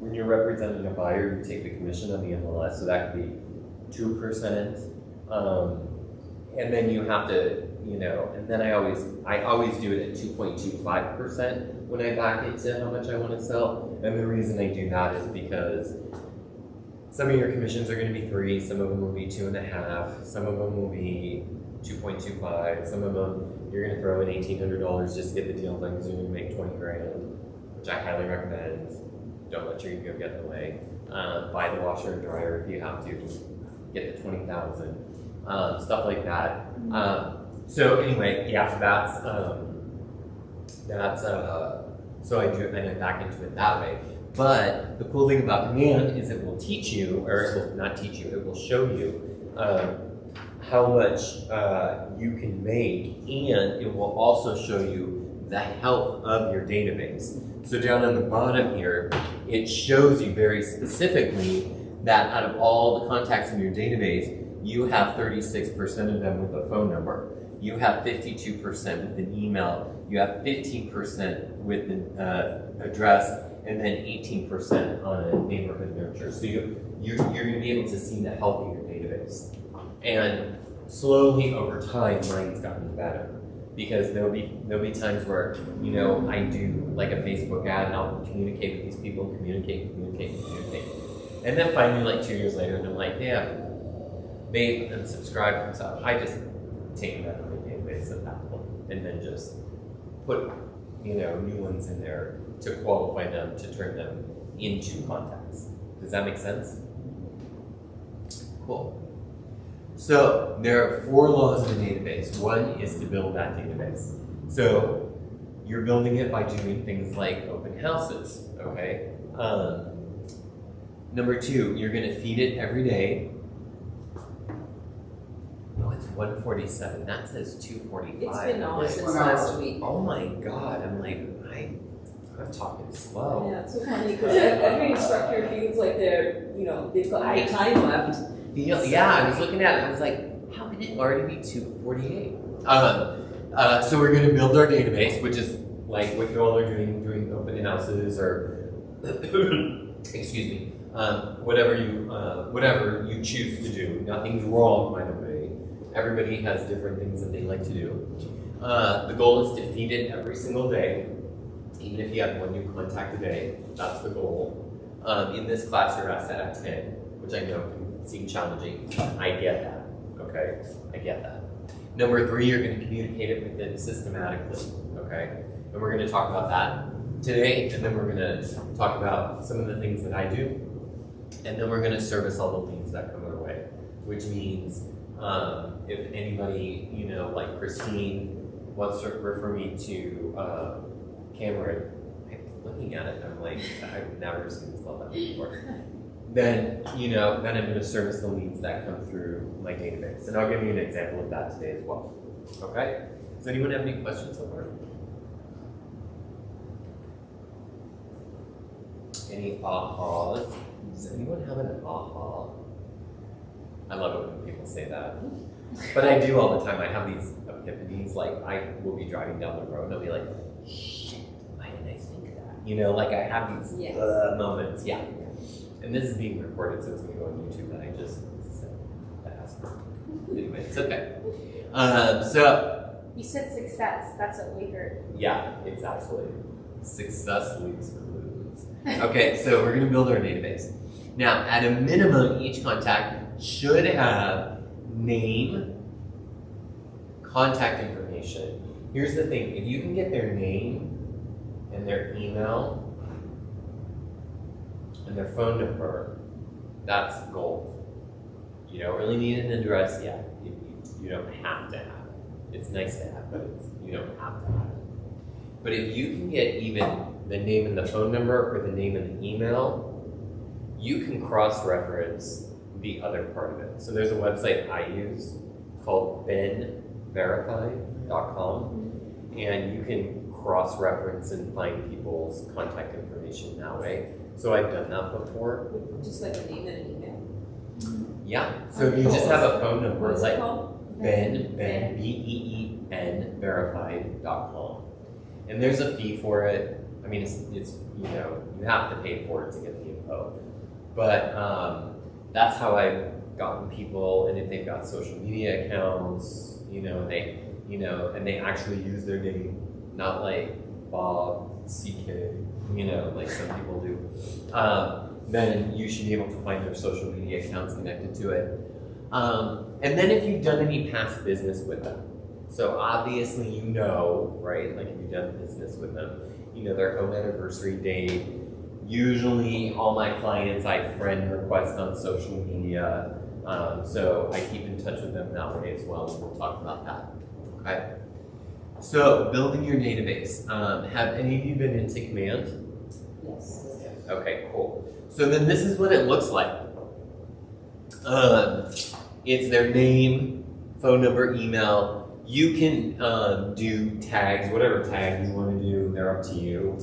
Speaker 1: when you're representing a buyer, you take the commission on the MLS, so that could be 2%. And then you have to, and then I always do it at 2.25% when I back into how much I want to sell. And the reason I do that is because some of your commissions are going to be 3, some of them will be 2.5, some of them will be 2.25, some of them you're going to throw in $1,800 just to get the deal done because you're going to make 20 grand, which I highly recommend. Don't let your ego get in the way. Buy the washer and dryer if you have to. Get the 20,000. Stuff like that. So anyway, yeah, so I do and I back into it that way. But the cool thing about Command is it will teach you, or it will not teach you, it will show you how much you can make, and it will also show you the health of your database. So down on the bottom here, it shows you very specifically that out of all the contacts in your database, you have 36% of them with a phone number. You have 52% with an email. You have 15% with an address, and then 18% on a neighborhood nurture. So you're going to be able to see the health of your database. And slowly over time, mine's gotten better. Because there'll be times where, I do like a Facebook ad and I'll communicate with these people, communicate. And then finally, like 2 years later, and I'm like, damn, they've unsubscribed from stuff. I just take them out of my database at that point and then just put, new ones in there to qualify them, to turn them into contacts. Does that make sense? Cool. So there are 4 laws of a database. One is to build that database. So you're building it by doing things like open houses, okay? Number 2, you're going to feed it every day. Oh, it's 147. That says 245.
Speaker 3: It's been on since last week.
Speaker 1: Oh my God! I'm like, I'm talking slow.
Speaker 3: Yeah, it's so funny because every instructor feels like they've got more time left.
Speaker 1: Yeah, I was looking at it. I was like, how can it already be 2:48? So we're going to build our database, which is like what you all are doing open houses or excuse me, whatever you choose to do. Nothing's wrong, by the way. Everybody has different things that they like to do. The goal is to feed it every single day, even if you have 1 new contact a day. That's the goal. In this class, you're asked to have 10, which I know can seem challenging. I get that. Okay, I get that. Number 3, you're going to communicate it with it systematically. Okay, and we're going to talk about that today, and then we're going to talk about some of the things that I do, and then we're going to service all the leads that come our way, which means if anybody, like Christine wants to refer me to Cameron, I'm looking at it, I'm like, I've never seen this spelled that before. Then I'm going to service the leads that come through my database. And I'll give you an example of that today as well. Okay? Does anyone have any questions so far? Any ahas? Does anyone have an aha? I love it when people say that. But I do all the time. I have these epiphanies. Like, I will be driving down the road and I'll be like, shit, why didn't I think that? You know, like I have these moments. Yeah. And this is being recorded, so it's going to go on YouTube. And I just said fast. Anyway, it's okay. So.
Speaker 2: You said success. That's what we heard.
Speaker 1: Yeah, exactly. Success leaves clues. Okay, so we're going to build our database. Now, at a minimum, each contact should have name, contact information. Here's the thing, if you can get their name and their email and their phone number, that's gold. You don't really need an address yet. You don't have to have it. It's nice to have, but you don't have to have it. But if you can get even the name and the phone number or the name and the email, you can cross-reference the other part of it. So there's a website I use called benverified.com, and you can cross-reference and find people's contact information that way. So I've done that before.
Speaker 3: Just like a name and an email?
Speaker 1: Yeah, so if you just have a phone number,
Speaker 3: What's it
Speaker 1: like
Speaker 3: called?
Speaker 1: Ben, verified.com. And there's a fee for it. I mean, it's you know, you have to pay for it to get the info. But that's how I've gotten people, and if they've got social media accounts, you know, and they actually use their name, not like Bob, CK, you know, like some people do, then you should be able to find their social media accounts connected to it. And then if you've done any past business with them. So obviously you know, right, like if you've done business with them, you know their home anniversary date. Usually all my clients I friend request on social media, so I keep in touch with them that way as well, and we'll talk about that, okay? So building your database. Have any of you been into Command?
Speaker 3: Yes.
Speaker 1: Okay, cool. So then this is what it looks like. It's their name, phone number, email. You can do tags, whatever tags you want to do, they're up to you.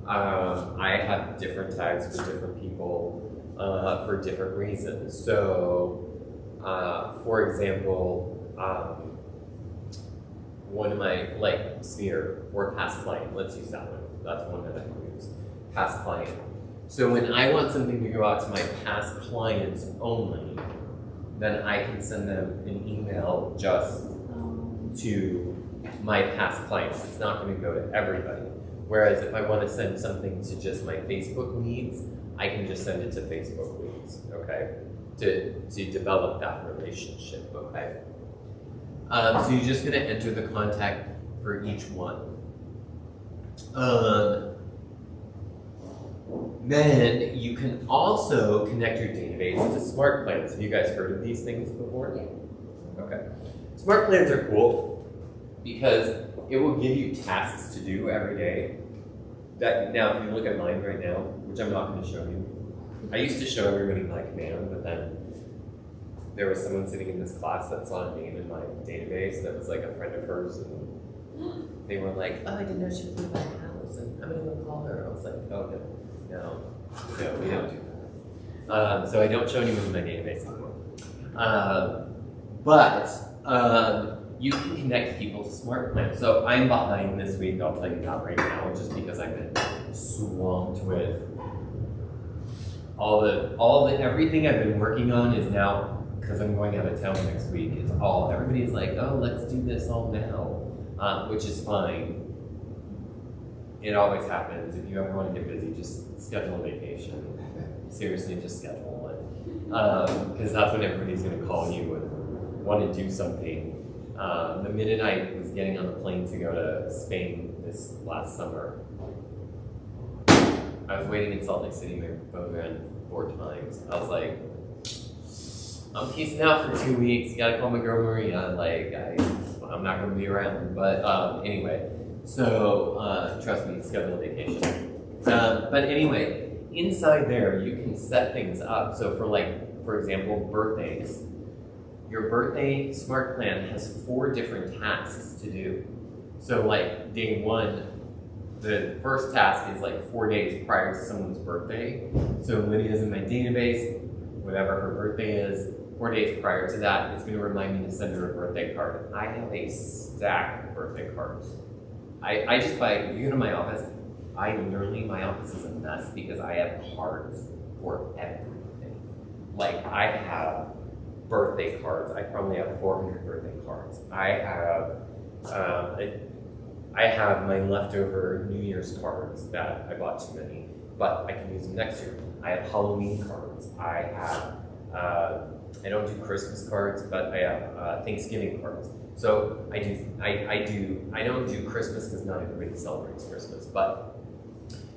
Speaker 1: I have different tags for different people for different reasons. So, for example, one of my, like, sphere or past client, let's use that one. That's one that I can use, past client. So when I want something to go out to my past clients only, then I can send them an email just to my past clients. It's not going to go to everybody. Whereas if I want to send something to just my Facebook leads, I can just send it to Facebook leads, okay? To develop that relationship, okay? So you're just going to enter the contact for each one. Then you can also connect your database to smart plans. Have you guys heard of these things before?
Speaker 3: Yeah.
Speaker 1: Okay. Smart plans are cool because it will give you tasks to do every day. That now, if you look at mine right now, which I'm not going to show you, I used to show everybody my command, but then there was someone sitting in this class that saw a name in my database that was like a friend of hers, and they were like, "Oh, I didn't know she was in my house, and I'm going to go call her." I was like, "Oh no, we don't do that." So I don't show anyone in my database anymore. But you can connect people to smart plans. So I'm behind this week, I'll tell you that right now, just because I've been swamped with everything I've been working on is now, because I'm going out of town next week, everybody's like, oh, let's do this all now, which is fine. It always happens. If you ever want to get busy, just schedule a vacation. Seriously, just schedule it. Because that's when everybody's going to call you and want to do something. The minute I was getting on the plane to go to Spain this last summer, I was waiting in Salt Lake City, my phone ran 4 times. I was like, I'm peacing out for 2 weeks, gotta call my girl Maria, like, I'm not gonna be around. But anyway, so trust me, schedule a vacation. But anyway, inside there, you can set things up. So for example, birthdays. Your birthday smart plan has 4 different tasks to do. So like day 1, the first task is like 4 days prior to someone's birthday. So Lydia's in my database, whatever her birthday is, 4 days prior to that, it's gonna remind me to send her a birthday card. I have a stack of birthday cards. I just buy, you go to my office, my office is a mess because I have cards for everything. Like I have birthday cards, I probably have 400 birthday cards. I have my leftover New Year's cards that I bought too many, but I can use them next year. I have Halloween cards. I have, I don't do Christmas cards, but I have Thanksgiving cards. So I don't do Christmas because not everybody celebrates Christmas, but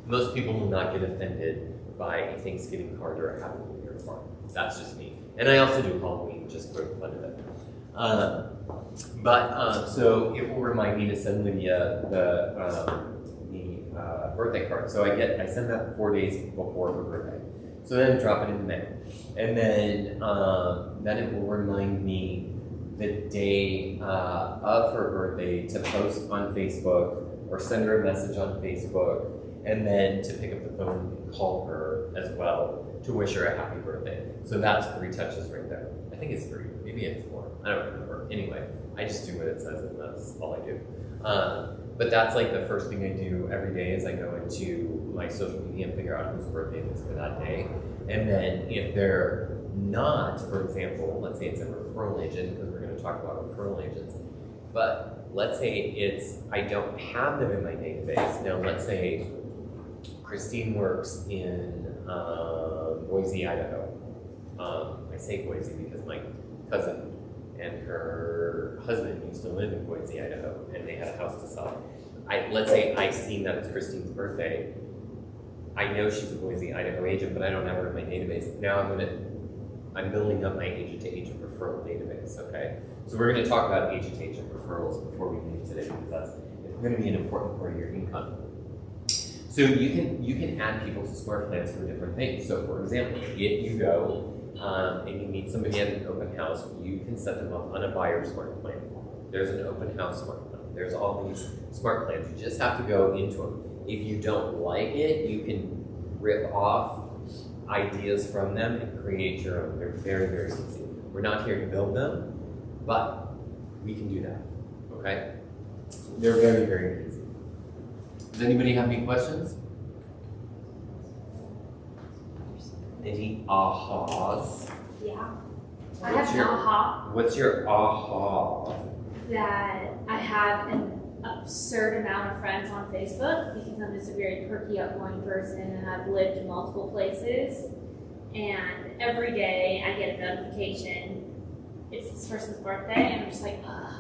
Speaker 1: most people will not get offended by a Thanksgiving card or a Happy New Year card. That's just me. And I also do Halloween just for the fun of it. So it will remind me to send Lydia the birthday card. So I send that 4 days before her birthday. So then drop it in the mail. And then it will remind me the day of her birthday to post on Facebook or send her a message on Facebook, and then to pick up the phone and call her as well to wish her a happy birthday. So that's 3 touches right there. I think it's 3, maybe it's 4. I don't remember. Anyway, I just do what it says and that's all I do. But that's like the first thing I do every day is I go into my social media and figure out whose birthday it is for that day. And then if they're not, for example, let's say it's a referral agent, because we're going to talk about referral agents, but let's say I don't have them in my database. Now let's say Christine works in Boise, Idaho. I say Boise because my cousin and her husband used to live in Boise, Idaho, and they had a house to sell. Let's say I've seen that it's Christine's birthday. I know she's a Boise, Idaho agent, but I don't have her in my database. Now I'm building up my agent-to-agent referral database, okay? So we're gonna talk about agent-to-agent referrals before we leave today because it's gonna be an important part of your income. So you can add people to smart plans for different things. So for example, if you go and you meet somebody at an open house, you can set them up on a buyer smart plan. There's an open house smart plan. There's all these smart plans. You just have to go into them. If you don't like it, you can rip off ideas from them and create your own. They're very, very easy. We're not here to build them, but we can do that, okay? They're very, very easy. Does anybody have any questions? Any ahas?
Speaker 2: Yeah. I have an aha
Speaker 1: What's your aha?
Speaker 2: that I have an absurd amount of friends on Facebook because I'm just a very perky, outgoing person and I've lived in multiple places. And every day I get a notification, it's this person's birthday, and I'm just like, ugh.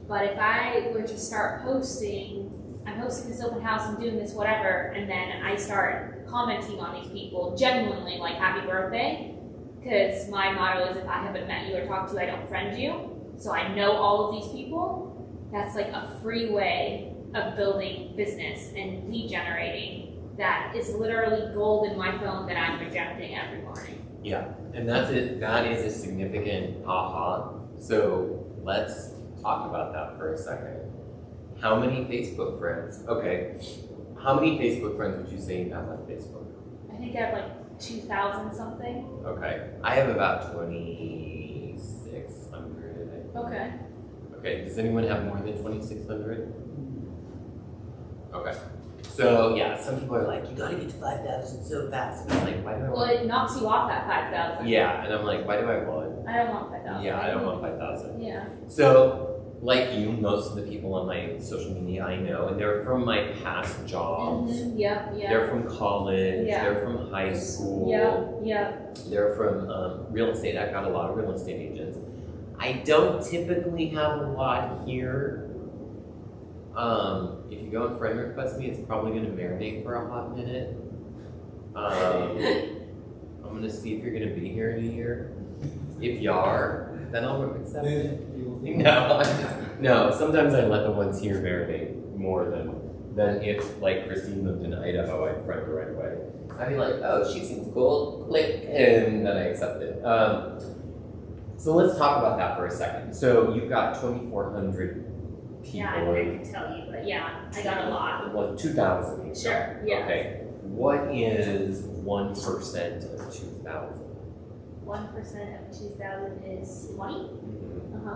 Speaker 2: But if I were to start posting, I'm hosting this open house, I'm doing this, whatever, and then I start commenting on these people, genuinely like happy birthday, because my motto is if I haven't met you or talked to you, I don't friend you. So I know all of these people. That's like a free way of building business and lead generating that is literally gold in my phone that I'm rejecting every morning.
Speaker 1: Yeah, and that's it. That is a significant aha. So let's talk about that for a second. How many Facebook friends? Okay, how many Facebook friends would you say you have on Facebook?
Speaker 2: I think I have like 2,000 something.
Speaker 1: Okay, I have about 2,600.
Speaker 2: Okay.
Speaker 1: Okay, does anyone have more than 2,600? Okay. So yeah, some people are like, you gotta get to 5,000 so fast. And I'm like, why do I
Speaker 2: Well,
Speaker 1: want?
Speaker 2: it knocks you off at 5,000.
Speaker 1: Yeah, and I'm like, why do I want?
Speaker 2: I don't want 5,000.
Speaker 1: Yeah, I don't want 5,000.
Speaker 2: Yeah.
Speaker 1: So, like you, most of the people on my social media I know, and they're from my past jobs.
Speaker 2: Mm-hmm. Yep. Yeah.
Speaker 1: They're from college.
Speaker 2: Yeah.
Speaker 1: They're from high school.
Speaker 2: Yeah.
Speaker 1: They're from real estate. I've got a lot of real estate agents. I don't typically have a lot here. If you go and friend request me, it's probably going to marinate for a hot minute. I'm going to see if you're going to be here in a year. If you are, then I'll accept it. No, sometimes I let the ones here marinate more than if, like, Christine lived in Idaho, I'd friend her right away. I'd be like, oh, she seems cool, click, and then I accept it. So let's talk about that for a second. So you've got 2,400 people.
Speaker 2: Yeah, I can tell you, but yeah, I got a lot.
Speaker 1: Well, 2,000.
Speaker 2: Sure, yeah.
Speaker 1: Okay. What is 1% of 2,000?
Speaker 2: 1% of 2,000 is 20? Uh-huh.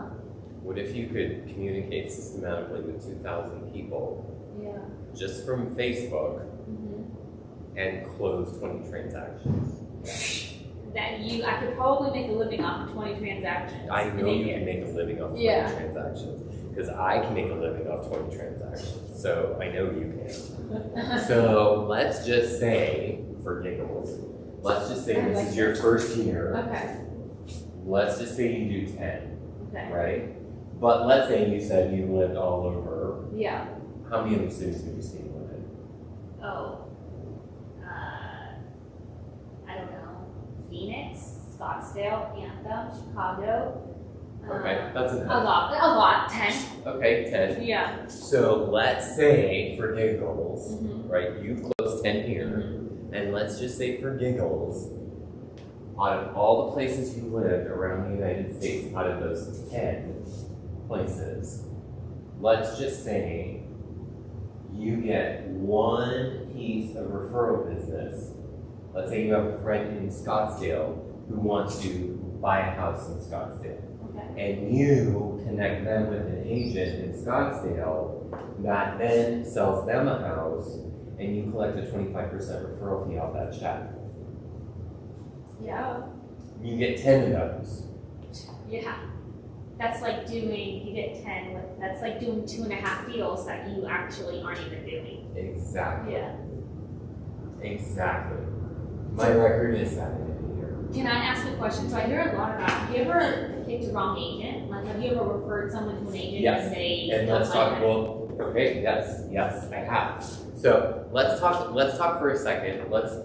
Speaker 1: What if you could communicate systematically with 2,000 people
Speaker 2: Yeah.
Speaker 1: just from Facebook
Speaker 2: Mm-hmm.
Speaker 1: and close 20 transactions?
Speaker 2: I could probably make a living off of 20 transactions.
Speaker 1: I know
Speaker 2: in a
Speaker 1: you
Speaker 2: year.
Speaker 1: can make a living off 20
Speaker 2: Yeah.
Speaker 1: transactions because I can make a living off 20 transactions. So I know you can. So let's just say, for giggles, let's just say this is your first year.
Speaker 2: Okay.
Speaker 1: Let's just say you do 10,
Speaker 2: Okay.
Speaker 1: right? But let's say you said you lived all over.
Speaker 2: Yeah.
Speaker 1: How many other cities would you say you live in?
Speaker 2: Oh. I don't know. Phoenix, Scottsdale, Anthem, Chicago.
Speaker 1: Okay, that's
Speaker 2: A
Speaker 1: enough.
Speaker 2: lot. 10.
Speaker 1: Okay, 10.
Speaker 2: Yeah.
Speaker 1: So let's say, for giggles,
Speaker 2: Mm-hmm.
Speaker 1: right, you closed 10 here, and let's just say for giggles, out of all the places you lived around the United States, out of those 10 places, let's just say you get one piece of referral business. Let's say you have a friend in Scottsdale who wants to buy a house in Scottsdale.
Speaker 2: Okay.
Speaker 1: And you connect them with an agent in Scottsdale that then sells them a house, and you collect a 25% referral fee off that check.
Speaker 2: Yeah.
Speaker 1: You get 10 of those.
Speaker 2: Yeah. That's like doing, you get 10 with, that's like doing 2.5 deals that you actually aren't even doing.
Speaker 1: Exactly.
Speaker 2: Yeah.
Speaker 1: Exactly. My record is that in a year.
Speaker 2: Can I ask a question? So I hear a lot about, have you ever picked the wrong agent? Like, have you ever referred someone to an agent
Speaker 1: Yes.
Speaker 2: and they
Speaker 1: And
Speaker 2: don't
Speaker 1: let's
Speaker 2: like
Speaker 1: talk.
Speaker 2: it?
Speaker 1: Well, okay. Yes, I have. So let's talk for a second. Let's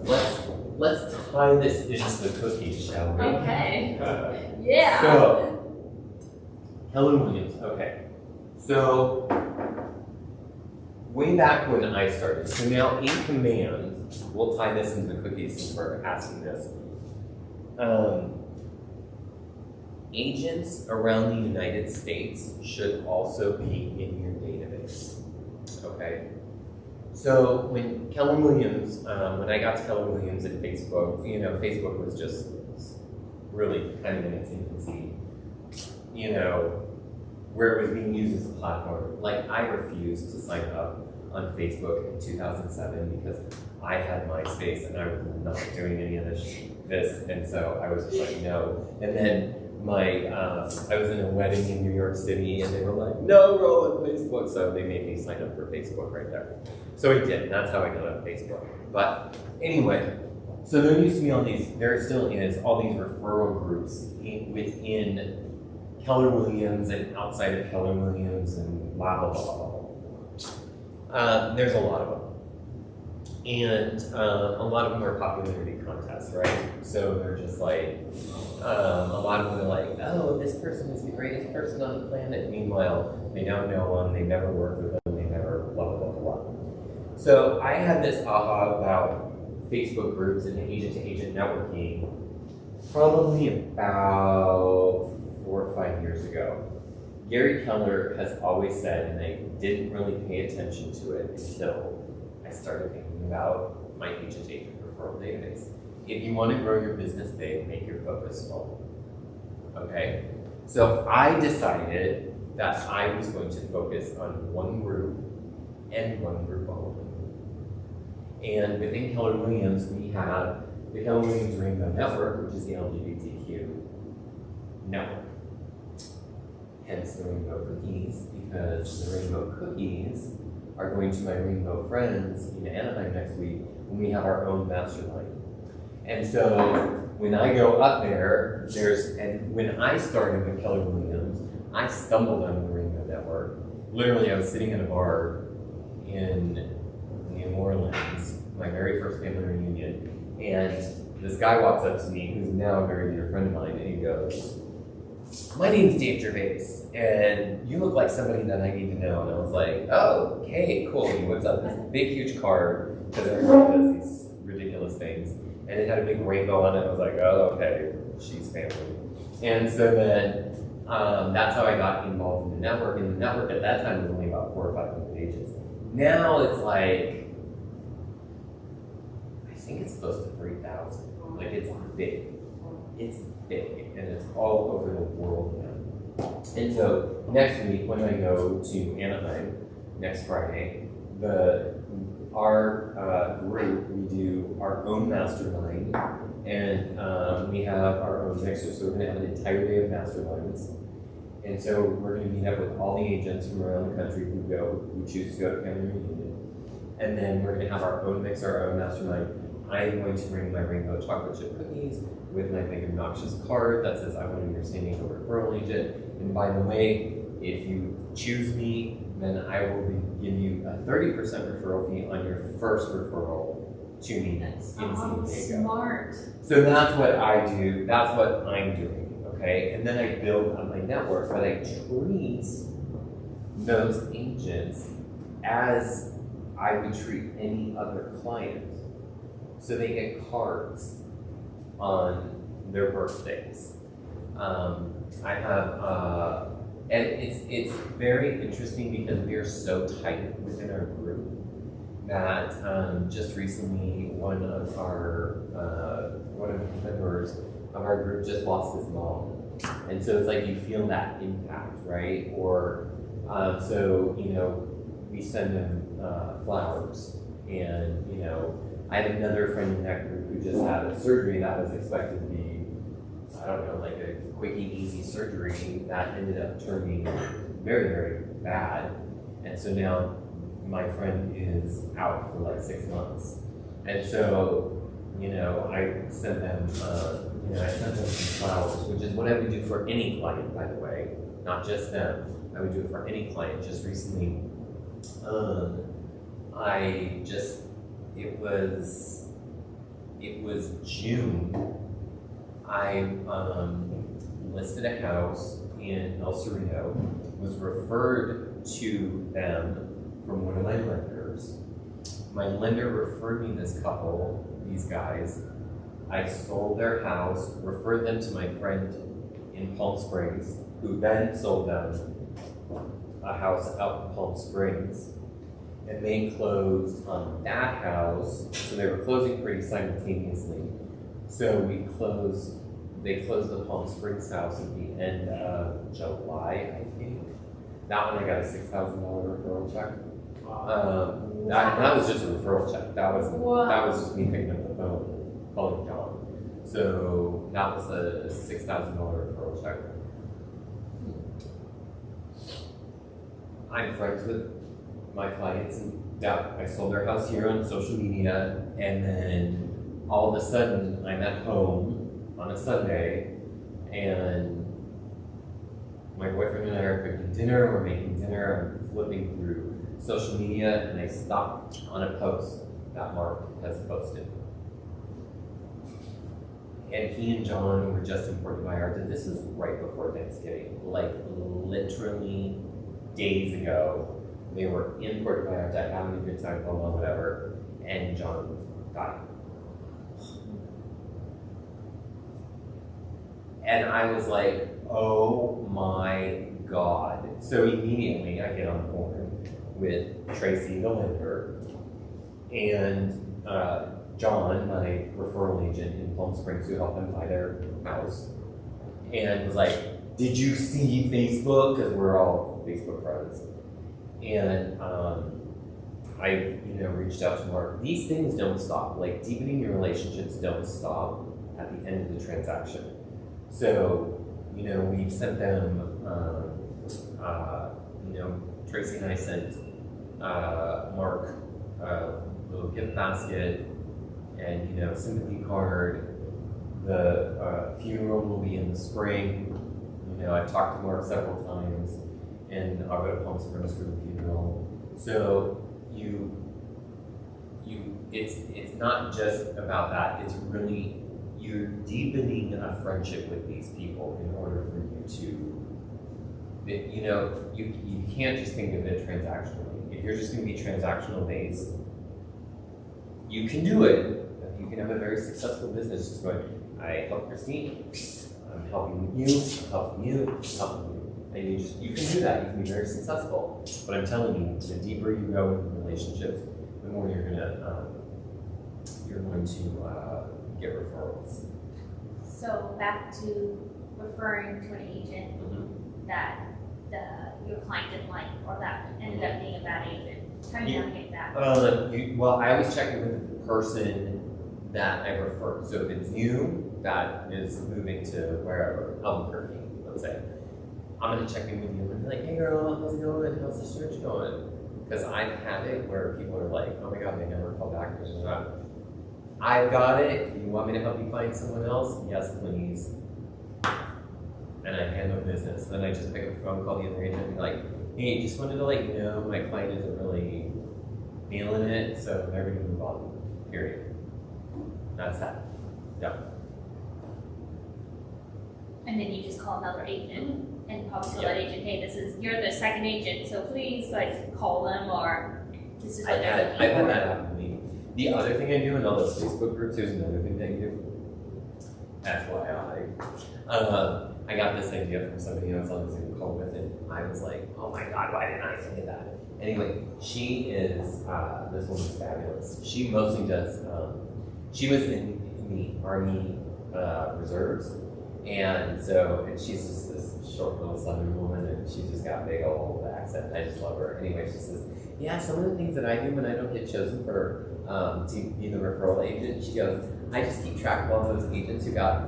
Speaker 1: tie this into the cookies, shall we?
Speaker 2: Okay. Yeah.
Speaker 1: So, Keller Williams. Okay. So, way back when I started. So now in command, we'll tie this into the cookies since we're asking this. Agents around the United States should also be in your database. Okay. So when Keller Williams, when I got to Keller Williams and Facebook, Facebook was just really kind of in its infancy, where it was being used as a platform. Like, I refused to sign up on Facebook in 2007 because I had MySpace and I was not doing any of this, and so I was just like, no. And then I was in a wedding in New York City, and they were like, no, roll on Facebook, so they made me sign up for Facebook right there. So I did, and that's how I got on Facebook. But anyway, so there still is all these referral groups within Keller Williams and outside of Keller Williams and blah, blah, blah, blah. There's a lot of them. And a lot of them are popularity contests, right? So they're just like, a lot of them are like, oh, this person is the greatest person on the planet. Meanwhile, they don't know them, they never worked with them, they never blah, blah, blah, blah. So I had this aha about Facebook groups and agent-to-agent networking probably about 4 or 5 years ago. Gary Keller has always said, and I didn't really pay attention to it until I started thinking about my agent-to-agent referral database. If you want to grow your business big, make your focus small. Okay? So I decided that I was going to focus on one group and one group only. And within Keller Williams, we have the Keller Williams Rainbow Network, which is the LGBTQ network. Hence the rainbow cookies, because the rainbow cookies are going to my rainbow friends in Anaheim next week when we have our own mastermind. And so when I go up there, and when I started with Keller Williams, I stumbled on the Rainbow Network. Literally, I was sitting in a bar in New Orleans, my very first family reunion, and this guy walks up to me, who's now a very dear friend of mine, and he goes, my name's Dave Gervais, and you look like somebody that I need to know. And I was like, oh, okay, cool. And he whips out this big, huge card, because everyone does these ridiculous things, and it had a big rainbow on it. I was like, oh, okay, she's family. And so then That's how I got involved in the network. And the network at that time was only about 400 or 500 pages. Now it's like, I think it's close to 3,000. Like it's big. It's big, and it's all over the world now. And so next week when I go to Anaheim next Friday, our group, we do our own mastermind, and we have our own mixer. So we're going to have an entire day of masterminds. And so we're going to meet up with all the agents from around the country who choose to go to family reunion. And then we're going to have our own mixer, our own mastermind. I'm going to bring my rainbow chocolate chip cookies with my big obnoxious card that says I want to be your San Diego referral agent. And by the way, if you choose me, then I will give you a 30% referral fee on your first referral to me in San Diego.
Speaker 2: Smart.
Speaker 1: So that's what I do. That's what I'm doing. Okay, and then I build on my network, but I treat those agents as I would treat any other client. So they get cards on their birthdays. I have, and it's very interesting because we are so tight within our group that just recently one of the members of our group just lost his mom. And so it's like you feel that impact, right? Or so, we send them flowers. And, I have another friend in that group who just had a surgery that was expected to be, I don't know, like a quick and easy surgery that ended up turning very, very bad. And so now my friend is out for like 6 months. And so, I sent them, some flowers, which is what I would do for any client, by the way, not just them. I would do it for any client. Just recently, it was June. I listed a house in El Cerrito, was referred to them from one of my lenders. My lender referred me this couple, these guys. I sold their house, referred them to my friend in Palm Springs, who then sold them a house out in Palm Springs. And they closed on that house, so they were closing pretty simultaneously. So they closed the Palm Springs house at the end of July, I think. That one I got a $6,000 referral check. That was just a referral check. That was just me picking up the phone and calling John. So that was a $6,000 referral check. I'm friends with my clients, and I sold their house here on social media, and then all of a sudden I'm at home on a Sunday, and my boyfriend and I are cooking dinner, we're making dinner, I'm flipping through social media, and I stopped on a post that Mark has posted. And he and John were just imported by Art, and this is right before Thanksgiving, like literally days ago. They were imported by Art, having a good time, blah, blah, whatever, and John died. And I was like, oh my God. So immediately I get on the phone with Tracy, the lender, and John, my referral agent in Palm Springs, who helped them buy their house, and was like, did you see Facebook? Because we're all Facebook friends. And I reached out to Mark. These things don't stop. Like, deepening your relationships don't stop at the end of the transaction. So, we've sent them, Tracy and I sent Mark a little gift basket and, sympathy card. The funeral will be in the spring. I've talked to Mark several times, and I'll go to Palm Springs for the funeral. So it's not just about that. It's really, you're deepening a friendship with these people in order for you to, you can't just think of it transactionally. If you're just going to be transactional based, you can do it. You can have a very successful business just going, I help Christine, I'm helping you, I'm helping you, I'm helping you. And you can do that, you can be very successful. But I'm telling you, the deeper you go in relationships, the more you're going to get referrals.
Speaker 2: So back to referring to an agent that your client didn't like, or that ended up being a bad agent. How do you navigate that?
Speaker 1: Well, I always check in with the person that I refer. So if it's you that is moving to wherever, Albuquerque, let's say, I'm going to check in with you and be like, hey girl, how's it going? How's the search going? Because I've had it where people are like, oh my God, they never call back. I've got it. You want me to help you find someone else? Yes, please. And I handle business. Then I just pick up the phone, call the other agent, and be like, hey, just wanted to let you know my client isn't really feeling it, so they're going to move on. Period. That's that. Yeah.
Speaker 2: And then you just call another agent and probably tell that agent, hey, you're the second agent, so please call them, or this is what they're looking for.
Speaker 1: I've had that happen to me. The other thing I do in all those Facebook groups, here's another thing that you do. FYI. I got this idea from somebody I was on the Zoom call with, and I was like, oh my God, why didn't I think of that? Anyway, she is, this woman's fabulous. She mostly does, she was in the Army Reserves, and she's just this short little Southern woman, and she just got a big old accent. I just love her. Anyway, she says, yeah, some of the things that I do when I don't get chosen for to be the referral agent, she goes, I just keep track of all those agents who got,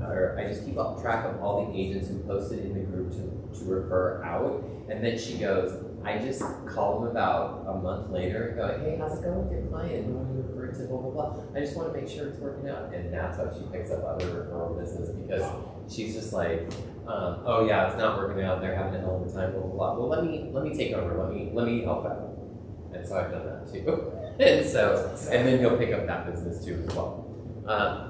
Speaker 1: or I just keep track of all the agents who posted in the group to refer out. And then she goes, I just call them about a month later and go, hey, how's it going with your client? Who want to refer to, blah, blah, blah. I just want to make sure it's working out. And that's how she picks up other referral business, because she's just like, oh yeah, it's not working out. They're having a hell of a time, blah, blah, blah. Well, let me take over. Let me help out. And so I've done that too. and then you'll pick up that business too as well.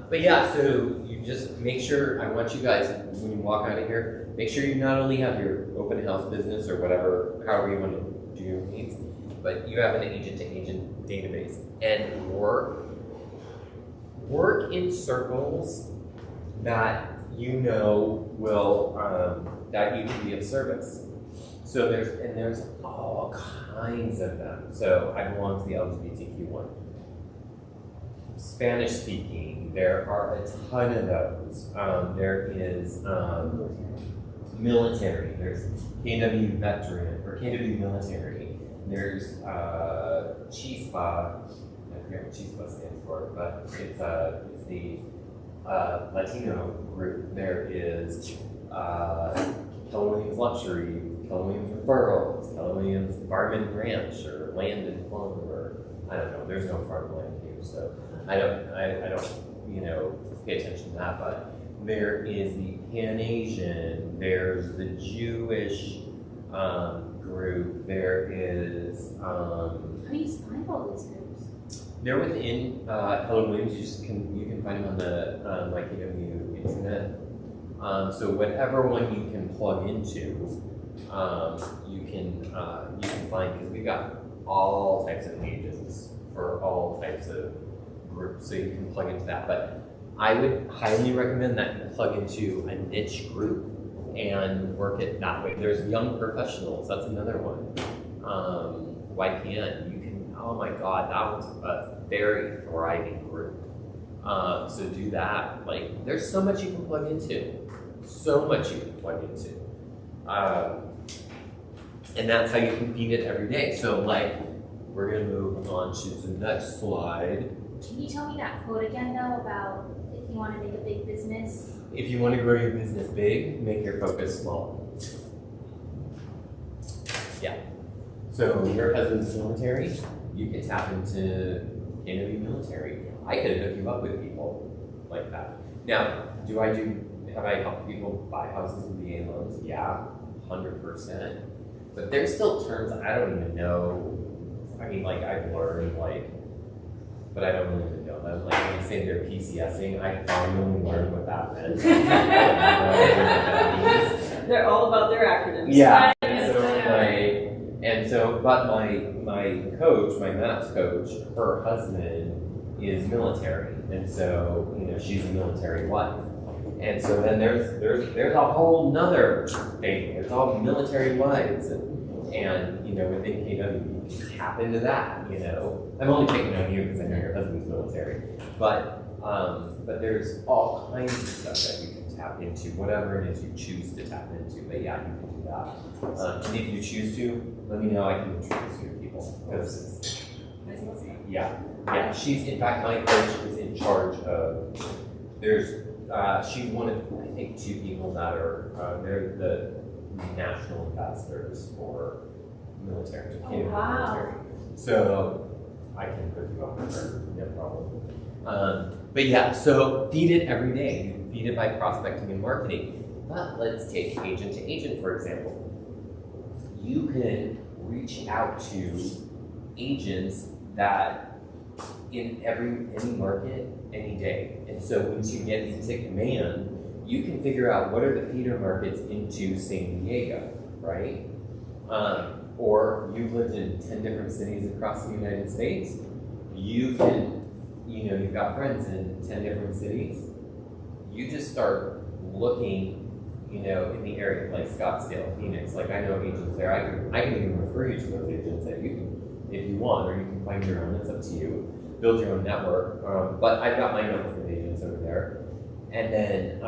Speaker 1: But yeah, so you just make sure, I want you guys, when you walk out of here, make sure you not only have your open house business or whatever, however you want to do your needs, but you have an agent-to-agent database. And work in circles that you know will, that you can be of service. So there's all kinds of them. So I belong to the LGBTQ one. Spanish speaking, there are a ton of those. There is military, there's KW veteran, or KW military. There's Chispa, I forget what Chispa stands for, but it's the Latino group. There is Keller Williams Luxury, Keller Williams Referrals, Keller Williams Farm and Ranch, or Land and Plum, or I don't know, there's no farm land here, so I don't pay attention to that, but there is the Pan-Asian, there's the Jewish group, there is
Speaker 2: How do you find all these groups?
Speaker 1: they're within Keller Williams. You can find them on the KW internet. So whatever one you can plug into, you can find, because we've got all types of agents for all types of groups, so you can plug into that. But I would highly recommend that you plug into a niche group and work it that way. There's young professionals, that's another one. YPN, you can, oh my God, that one's a very thriving group. So do that. Like, there's so much you can plug into. So much you can plug into. And that's how you can feed it every day. So like, we're gonna move on to the next slide.
Speaker 2: Can you tell me that quote again though, about if you want to make a big business?
Speaker 1: If you want to grow your business big, make your focus small. Yeah. So your husband's military, you can tap into KW military. I could hook you up with people like that. Now, have I helped people buy houses with VA loans? Yeah, 100%. But there's still terms I don't even know. I mean, like, I've learned, like, but I don't really even know them. Like, when you say they're PCSing, I finally learned what that meant.
Speaker 3: They're all about their acronyms.
Speaker 1: Yeah. But my coach, my maths coach, her husband is military, and so she's a military wife, And so then there's a whole nother thing. It's all military wives and you know, within KW, you can tap into that, you know. I'm only picking on you because I know your husband's military. But there's all kinds of stuff that you can tap into, whatever it is you choose to tap into. But yeah, you can do that. And if you choose to, let me know, I can introduce you to people. Because it's easy. Yeah. She's, in fact, my coach is in charge of, she's one of, I think, 2 people that are, they're the national ambassadors for military.
Speaker 2: Wow.
Speaker 1: So I can put you on with her, no problem. But yeah, so feed it every day. You feed it by prospecting and marketing. But let's take agent to agent, for example. You can reach out to agents that in any market, any day. And so once you get into command, you can figure out what are the feeder markets into San Diego, right? Or you've lived in 10 different cities across the United States. You can, you know, you've got friends in 10 different cities. You just start looking, you know, in the area like Scottsdale, Phoenix. Like I know agents there. I can even refer you to those agents that you can, if you want, or you can find your own. It's up to you. Build your own network. But I've got my network of agents over there, and then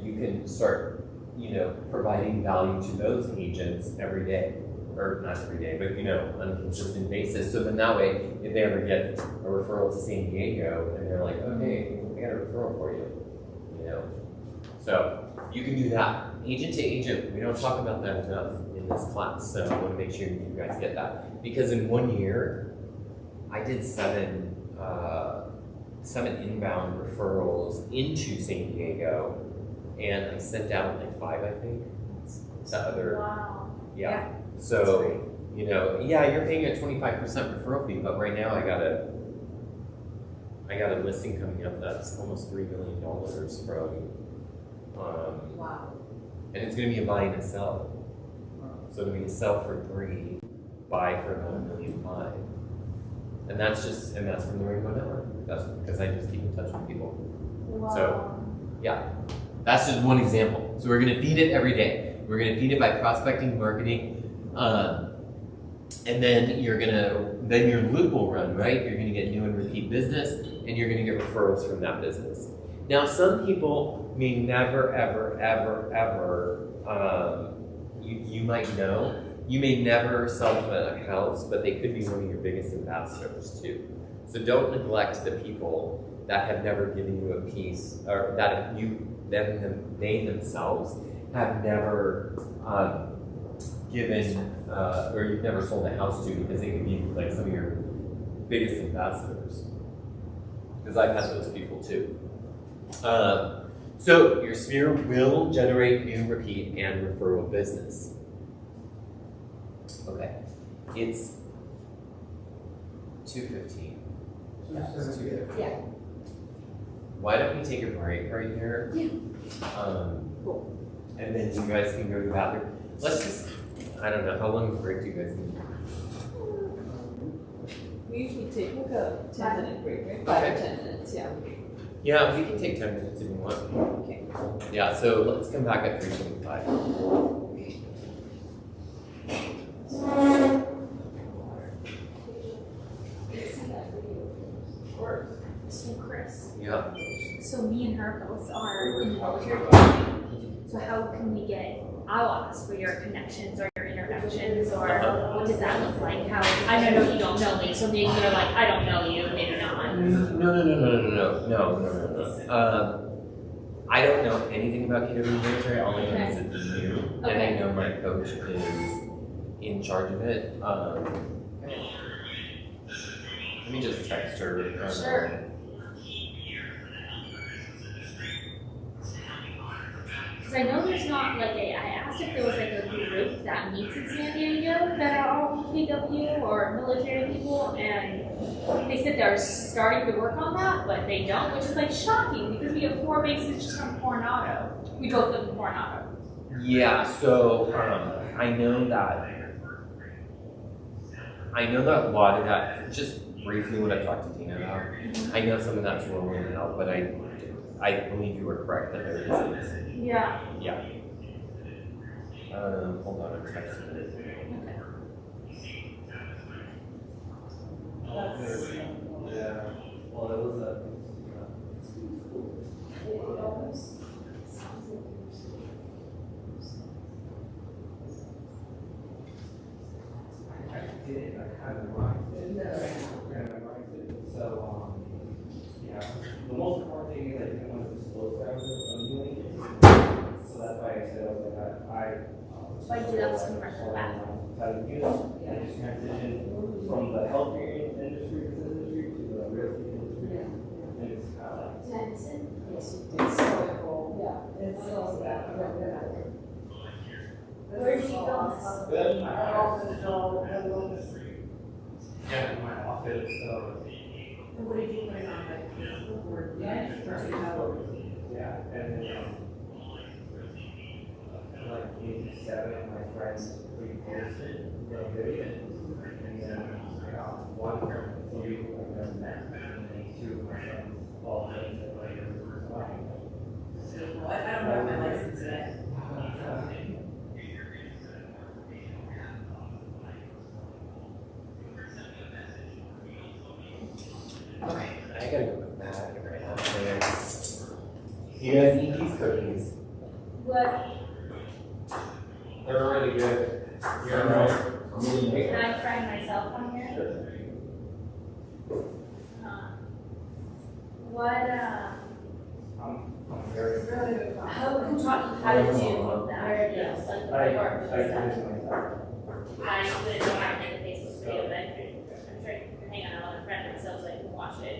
Speaker 1: you can start, you know, providing value to those agents every day, or not every day, but you know, on a consistent basis. So then that way, if they ever get a referral to San Diego, and they're like, oh hey, I got a referral for you, you know. So you can do that. Agent to agent, we don't talk about that enough in this class, so I want to make sure you guys get that. Because in 1 year, I did 7 inbound referrals into San Diego, and I sent out like 5, I think, to other.
Speaker 2: Wow.
Speaker 1: Yeah. So, you know, yeah, you're paying a 25% referral fee, but right now I got a listing coming up that's almost $3 million from.
Speaker 3: Wow.
Speaker 1: And it's going to be a buy and a sell. So it'll be a sell for 3, buy for about $1.5 million. And that's from the Rainbow Network. That's because I just keep in touch with people.
Speaker 2: Wow.
Speaker 1: So, yeah, that's just one example. So we're going to feed it every day. We're going to feed it by prospecting, marketing, and then your loop will run, right? You're going to get new and repeat business, and you're going to get referrals from that business. Now, some people may never, ever, ever, ever, you might know, you may never sell them a house, but they could be one of your biggest ambassadors too. So don't neglect the people that have never given you a piece, or that they themselves have never given, or you've never sold a house to, because they could be like some of your biggest ambassadors. Because I've had those people too. So your sphere will generate new, repeat, and referral business. Okay, it's 2:15. Yeah, it's 2:15.
Speaker 3: Yeah.
Speaker 1: Why don't we take a break right here?
Speaker 3: Yeah. Cool.
Speaker 1: And then you guys can go to the bathroom. Let's just, I don't know, how long of a break do you guys need?
Speaker 3: We usually take like a 10-minute break, right? 5 or 10 minutes, yeah.
Speaker 1: Yeah, we can take 10 minutes if you want.
Speaker 3: Okay.
Speaker 1: Yeah, so let's come back at 3:25.
Speaker 3: Of course.
Speaker 2: So Chris,
Speaker 1: Yeah.
Speaker 2: so me and her both are in the military. So how can we get? I'll ask for your connections or your introductions, or what does that look like? How I know you don't know me, so maybe you're like, I don't know you, maybe not.
Speaker 1: No. I don't know anything about KW military. All I know is it's new, and I know my coach is in charge of it. Let me just text her.
Speaker 2: Sure. Because I know there's not like I asked if there was like a group that meets in San Diego that are all KW or military people, and they said they're starting to work on that, but they don't, which is like shocking because we have 4 bases just from Coronado. We both live in Coronado.
Speaker 1: Yeah, so I know that a lot of that, just briefly what I talked to Tina about, I know some of that's rolling out, but I believe you were correct that there isn't.
Speaker 2: Yeah.
Speaker 1: Yeah. Hold on, I'm texting it.
Speaker 5: Yeah. Well, it was a. I did. I kind of liked it. So, yeah. The most important thing is I didn't want to disclose that I'm doing it. So that's why I said I was like,
Speaker 2: Why did you have some commercial back?
Speaker 5: I just transitioned from the healthcare industry, business industry, to the real estate industry. And it's kind of like.
Speaker 2: Tennyson?
Speaker 3: Yes, it's so cool. Yeah, it's so bad.
Speaker 2: Where did you film this?
Speaker 5: Good. My office. Yeah, in my office. So.
Speaker 3: And what did you put it on, like, Facebook or?
Speaker 5: Yeah, and then like 87 of my friends reposted the video, and then one from 3 who I never met, and then 2 of my friends all friends that like
Speaker 3: Well, I don't have my license yet.
Speaker 1: Okay, I gotta go with that right now. You guys eat these cookies?
Speaker 2: What?
Speaker 1: They're really good. You're right.
Speaker 2: Can I try myself on here? What,
Speaker 5: I'm very.
Speaker 2: who taught you how to do that? Yes, like the
Speaker 5: I
Speaker 2: work.
Speaker 5: did it myself.
Speaker 2: I wouldn't know how to make a Facebook video, but I'm sure you can hang on, I want a friend myself so I can watch it.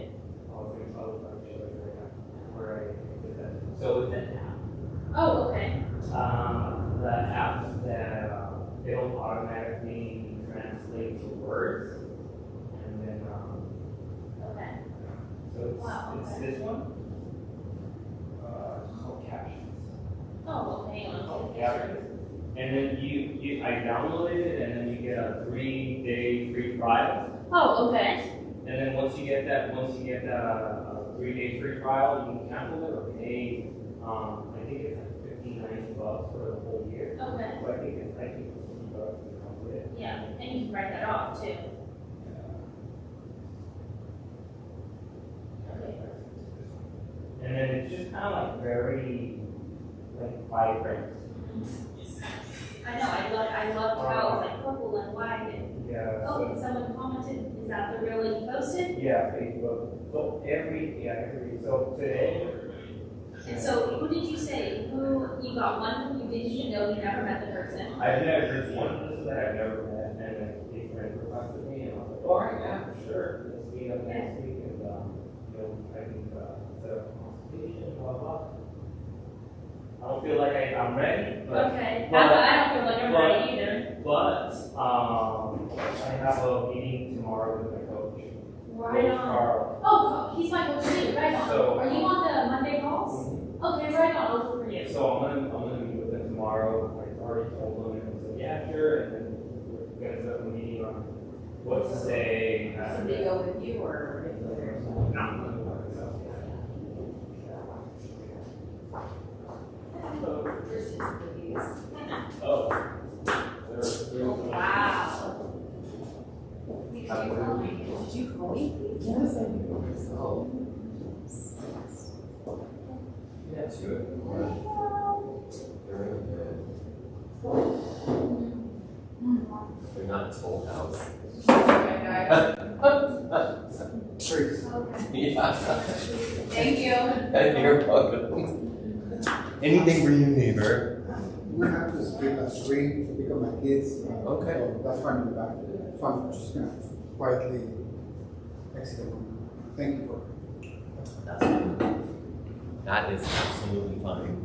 Speaker 5: I was about to show you right now where I did that. So with that app,
Speaker 2: Oh, okay.
Speaker 5: the apps that it'll automatically translate to words, and then
Speaker 2: Okay.
Speaker 5: so it's,
Speaker 2: Wow,
Speaker 5: it's
Speaker 2: okay.
Speaker 5: this one. It's called Captions.
Speaker 2: Oh, okay, hang on.
Speaker 5: Captions. And then I downloaded it, and then you get a 3-day free trial.
Speaker 2: Oh, okay.
Speaker 5: And then once you get that 3-day free trial, you can cancel it or pay. I think it's like $15-$90 for the whole year.
Speaker 2: Okay.
Speaker 5: So I think it's $50 to come with it.
Speaker 2: Yeah, and you can write that off too. Okay.
Speaker 5: And then it's just kind of like very like vibrant.
Speaker 2: I know, I loved how it's like purple and white and,
Speaker 5: Yeah.
Speaker 2: oh, and someone commented, is that the real that you posted?
Speaker 5: Yeah, Facebook. So so today.
Speaker 2: And so, who did you say, who, you got one who you didn't even know, you never met the person?
Speaker 5: I've never, there's one person that I've never met, and then a friend requested me, and I was like, all right, yeah, for sure, let's meet up next week, and, I can, set up a consultation, blah, blah. I don't feel like I'm ready, but.
Speaker 2: Okay,
Speaker 5: but-
Speaker 2: I don't feel like I'm
Speaker 5: but-
Speaker 2: ready either.
Speaker 5: But, I have a meeting tomorrow with my coach.
Speaker 2: Right
Speaker 5: Coach
Speaker 2: on.
Speaker 5: Carl.
Speaker 2: Oh, he's my coach too, right on.
Speaker 5: So-
Speaker 2: Are you on the Monday calls? Okay, right on, I'll look for you.
Speaker 5: So I'm gonna meet with them tomorrow. I already told them, and they said, yeah, sure. And then we're gonna set up a meeting on what to say.
Speaker 3: Somebody go with you or?
Speaker 5: No, I'm gonna go by myself. Oh.
Speaker 3: Wow. Did you call me?
Speaker 1: Yes, I do. So. Yeah, it's good. They're really good. They're not Toll House. Yeah.
Speaker 3: Thank you.
Speaker 1: And you're welcome. Anything for you, neighbor?
Speaker 4: We're gonna have to split a screen to pick up my kids.
Speaker 1: Okay.
Speaker 4: So that's fine in the back. So I'm just gonna quietly exit the room. Thank you for.
Speaker 1: That's fine. That is absolutely fine.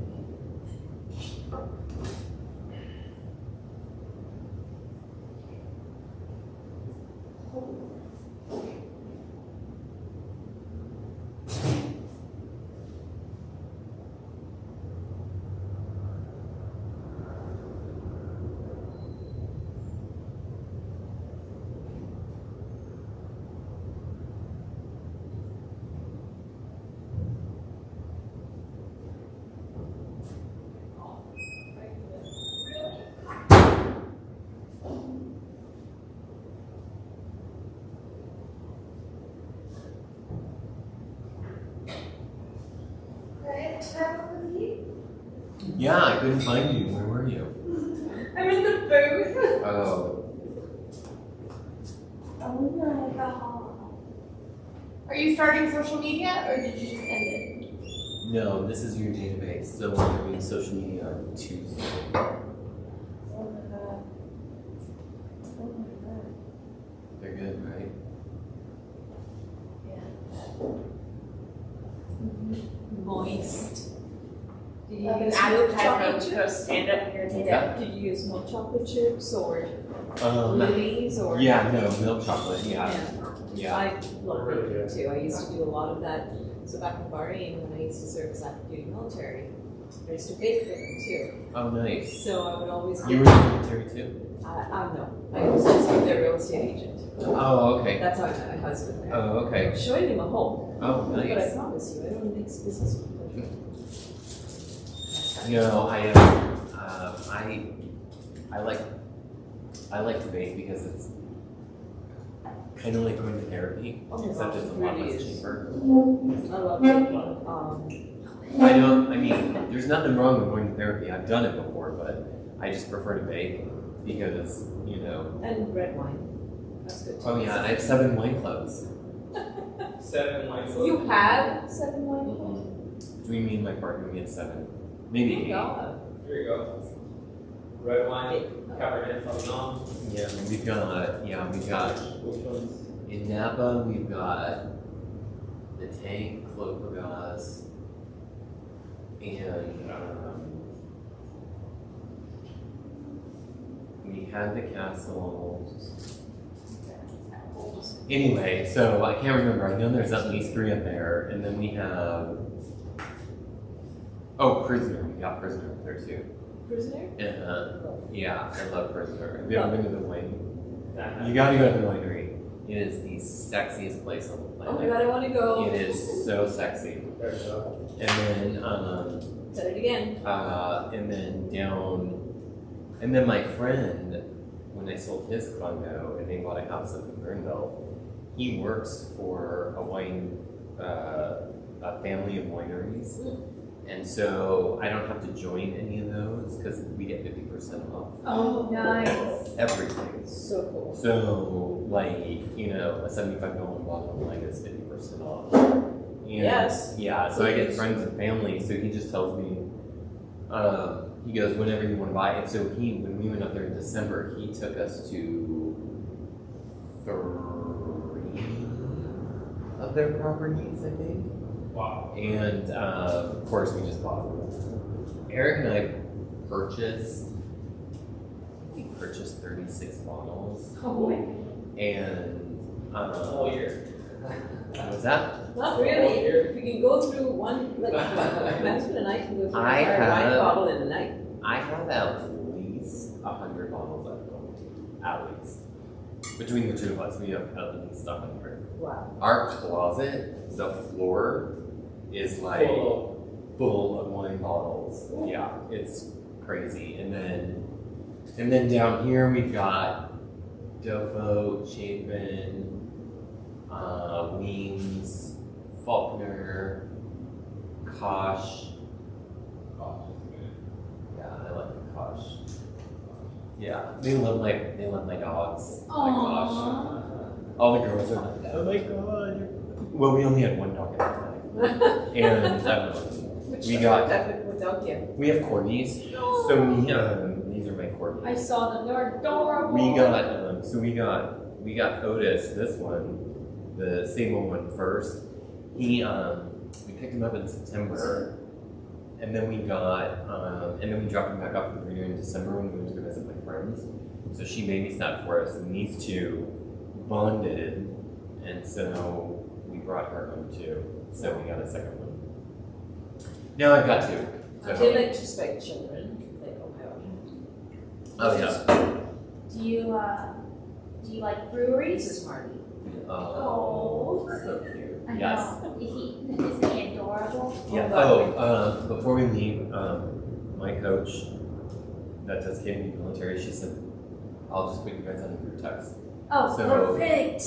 Speaker 1: didn't find you. Where were you?
Speaker 2: I'm in the booth.
Speaker 1: Oh.
Speaker 2: Oh my god. Are you starting social media or did you just end it?
Speaker 1: No, this is your database. So we're doing social media on Tuesday.
Speaker 2: Oh my god. Oh my god.
Speaker 1: They're good, right?
Speaker 3: Moist. Did you
Speaker 2: Like
Speaker 3: use
Speaker 2: an
Speaker 3: milk chocolate
Speaker 2: advertisement
Speaker 3: chips?
Speaker 2: stand up here
Speaker 1: What's
Speaker 2: today.
Speaker 1: that?
Speaker 3: Did you use milk chocolate chips or
Speaker 1: Um,
Speaker 3: Lily's or?
Speaker 1: yeah, no, milk chocolate, yeah. Yeah.
Speaker 3: I love baking too. I used to do a lot of that. So back in Bahrain, when I used to serve as active duty military, I used to bake for them too.
Speaker 1: Oh, nice.
Speaker 3: So I would always
Speaker 1: You were
Speaker 3: get.
Speaker 1: in the military too?
Speaker 3: I know. I was just their real estate agent.
Speaker 1: Oh, okay.
Speaker 3: That's how I met my husband there.
Speaker 1: Oh, okay.
Speaker 3: I'm showing him a home.
Speaker 1: Oh,
Speaker 3: But I
Speaker 1: nice.
Speaker 3: promise you, I don't mix business with pleasure.
Speaker 1: No, I like to bake because it's kind of like going to therapy,
Speaker 3: Oh my
Speaker 1: except
Speaker 3: God,
Speaker 1: it's a
Speaker 3: it
Speaker 1: lot
Speaker 3: really
Speaker 1: less
Speaker 3: is.
Speaker 1: cheaper.
Speaker 3: I love baking.
Speaker 1: I mean, there's nothing wrong with going to therapy. I've done it before, but I just prefer to bake because,
Speaker 3: And red wine. That's good too.
Speaker 1: oh yeah, and I have 7 wine clubs.
Speaker 5: 7 wines.
Speaker 3: You have 7 wine clubs?
Speaker 1: Between me and my partner, we have 7. Maybe 8.
Speaker 3: God.
Speaker 5: Here you go. Red wine, Cabernet Sauvignon.
Speaker 1: Yeah, we've got,
Speaker 5: Which ones?
Speaker 1: in Napa, we've got the Tank, Clopagas, and we had the Castle. Anyway, so I can't remember. I know there's at least 3 up there, and then we have. Oh, Prisoner. We got Prisoner up there too.
Speaker 3: Prisoner?
Speaker 1: Yeah, I love Prisoner. Have you ever been to the wine?
Speaker 5: That
Speaker 1: You gotta go to the winery. It is the sexiest place on the
Speaker 3: Oh
Speaker 1: planet.
Speaker 3: my god, I want to go.
Speaker 1: It is so sexy.
Speaker 5: There you go.
Speaker 1: And then,
Speaker 3: Said it again.
Speaker 1: and then my friend, when I sold his condo and they bought a house up in Burnville, he works for a family of wineries. And so I don't have to join any of those because we get 50% off
Speaker 2: Oh, nice.
Speaker 1: everything.
Speaker 3: So cool.
Speaker 1: So, like, a $75 bottle of wine is 50% off. And,
Speaker 3: Yes.
Speaker 1: Yeah, so I get friends and family, so he just tells me, he goes, whenever you want to buy it. So when we went up there in December, he took us to 3 of their properties, I think.
Speaker 5: Wow.
Speaker 1: And, of course, we just bought them. Eric and I purchased 36 bottles.
Speaker 3: Oh boy.
Speaker 1: And,
Speaker 5: Whole year.
Speaker 1: what's that?
Speaker 3: Not really. If we can go through one, like, my husband and I can go through an
Speaker 1: I
Speaker 3: entire wine
Speaker 1: have-
Speaker 3: bottle in a night.
Speaker 1: I have at least 100 bottles at home. At least. Between the 2 of us, we have at least 100.
Speaker 3: Wow.
Speaker 1: Our closet, the floor, is like full of wine bottles. Yeah, it's crazy. And then down here we've got Dofo, Chapin, Weems, Faulkner, Kosh. Yeah, I like the Kosh. Yeah, they love my dogs. My Kosh. All the girls are like, oh my god. Well, we only had 1 dog at the time. And
Speaker 3: Which
Speaker 1: we got-
Speaker 3: without you.
Speaker 1: we have corgis. So these are my corgis.
Speaker 2: I saw them. They're adorable.
Speaker 1: We got Otis, this one, the sable one first. We picked him up in September, and then we dropped him back off at the breeder in December when we went to go visit my friends. So she babysat for us, and these 2 bonded, and so we brought her home too. So we got a second one. Now I've got 2. So
Speaker 3: They like to spike children. Like, oh my god.
Speaker 1: oh yeah.
Speaker 2: Do you like breweries?
Speaker 3: This is Marty.
Speaker 1: Oh, so cute.
Speaker 2: I
Speaker 1: Yes.
Speaker 2: know. Isn't he adorable?
Speaker 1: Yeah. Before we leave, my coach that does KV military, she said, "I'll just put you guys on a group text."
Speaker 2: Oh,
Speaker 1: So-
Speaker 2: perfect.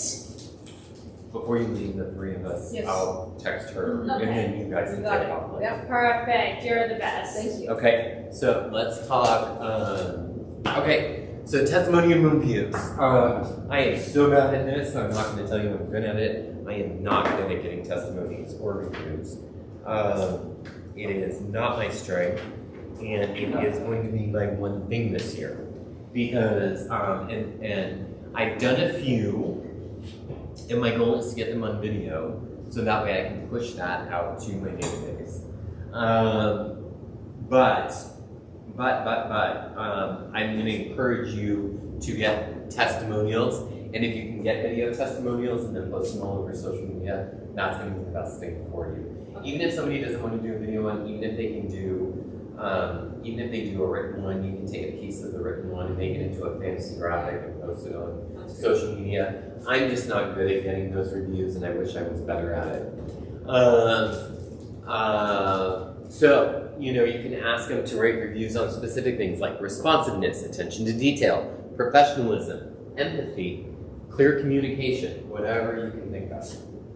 Speaker 1: before you leave, the three of us,
Speaker 3: Yes.
Speaker 1: I'll text her,
Speaker 2: Okay.
Speaker 1: and then you guys can
Speaker 3: Got
Speaker 1: take
Speaker 3: it.
Speaker 1: off.
Speaker 3: Yep.
Speaker 2: Perfect. You're the best.
Speaker 3: Thank you.
Speaker 1: Okay, so let's talk. Okay, so testimonial reviews. I am so bad at this, so I'm not going to tell you I'm good at it. I am not good at getting testimonies or reviews. It is not my strength, and it is going to be my one thing this year because and I've done a few, and my goal is to get them on video so that way I can push that out to my database. But I'm going to encourage you to get testimonials, and if you can get video testimonials and then post them all over social media, that's going to be the best thing for you. Even if somebody doesn't want to do a video one, even if they do a written one, you can take a piece of the written one and make it into a fancy graphic and post it on social media. I'm just not good at getting those reviews, and I wish I was better at it. So, you know, you can ask them to write reviews on specific things like responsiveness, attention to detail, professionalism, empathy, clear communication, whatever you can think of,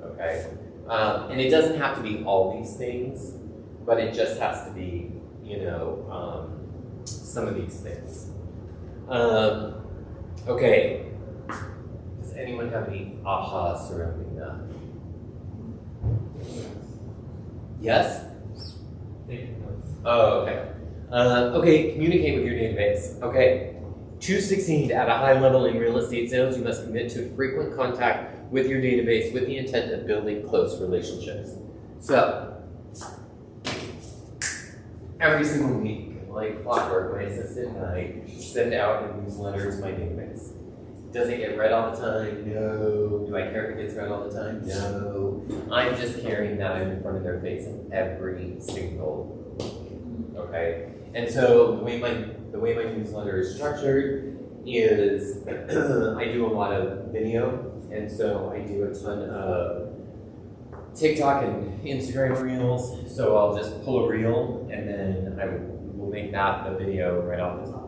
Speaker 1: okay? And it doesn't have to be all these things, but it just has to be, you know, some of these things. Okay, does anyone have any ahas surrounding that? Yes? Oh, okay. Okay, communicate with your database. Okay, to succeed at a high level in real estate sales, you must commit to frequent contact with your database with the intent of building close relationships. So, every single week, like clockwork, my assistant and I send out a newsletter to my database. Does it get read all the time? No. Do I care if it gets read all the time? No. I'm just caring that I'm in front of their face every single week. Okay? And so the way my newsletter is structured is I do a lot of video, and so I do a ton of TikTok and Instagram reels. So I'll just pull a reel and then I will make that the video right off the top.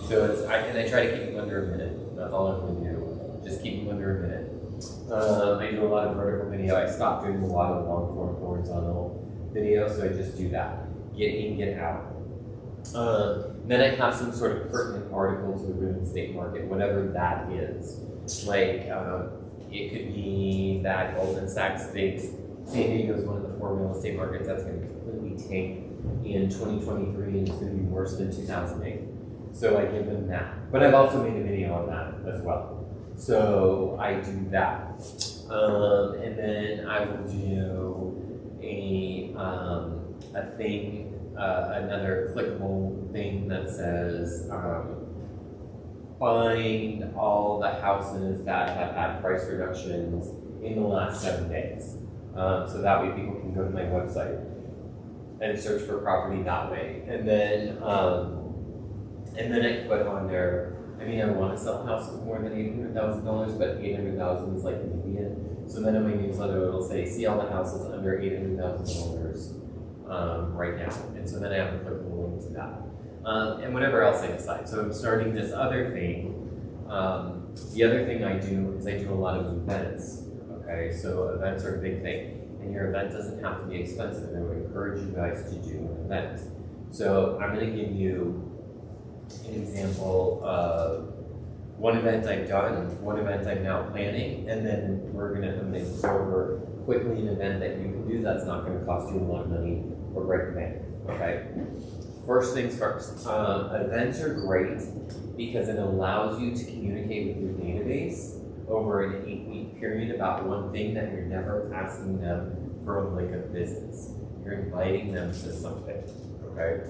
Speaker 1: So I try to keep them under a minute. That's all I'm going to do. Just keep them under a minute. I do a lot of vertical video. I stopped doing a lot of long form horizontal video, so I just do that. Get in, get out. Then I have some sort of pertinent article to the real estate market, whatever that is. Like, it could be that Goldman Sachs thinks San Diego is one of the 4 real estate markets that's going to completely tank in 2023 and it's going to be worse than 2008. So I give them that. But I've also made a video on that as well. So I do that. And then I will do a thing, another clickable thing that says, find all the houses that have had price reductions in the last 7 days. So that way people can go to my website and search for property that way. And then I put on there, I mean, I want to sell houses more than $800,000, but $800,000 is like the median. So then in my newsletter, it'll say, see all the houses under $800,000 right now. And so then I have to click the link to that. And whatever else I decide. So I'm starting this other thing. The other thing I do is I do a lot of events. Okay, so events are a big thing. And your event doesn't have to be expensive. And I would encourage you guys to do an event. So I'm going to give you an example of one event I've done, one event I'm now planning, and then I'm going to go over quickly an event that you can do that's not going to cost you a lot of money or break the bank. Okay? First things first. Events are great because it allows you to communicate with your database over an 8-week period about one thing that you're never asking them for a link of business. You're inviting them to something. Okay?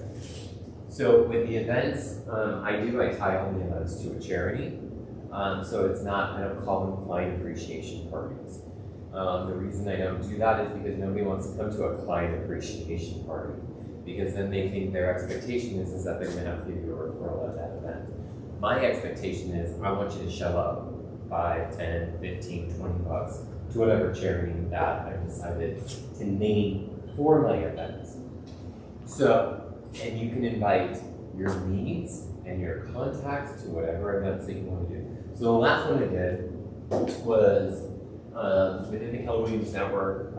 Speaker 1: So with the events, I tie all the events to a charity. So it's not, I don't call them client appreciation parties. The reason I don't do that is because nobody wants to come to a client appreciation party. Because then they think their expectation is that they're going to have to give you a referral at that event. My expectation is I want you to show up 5, 10, 15, 20 bucks to whatever charity that I've decided to name for my event. So, and you can invite your leads and your contacts to whatever events that you want to do. So the last one I did was Within the Keller Williams network,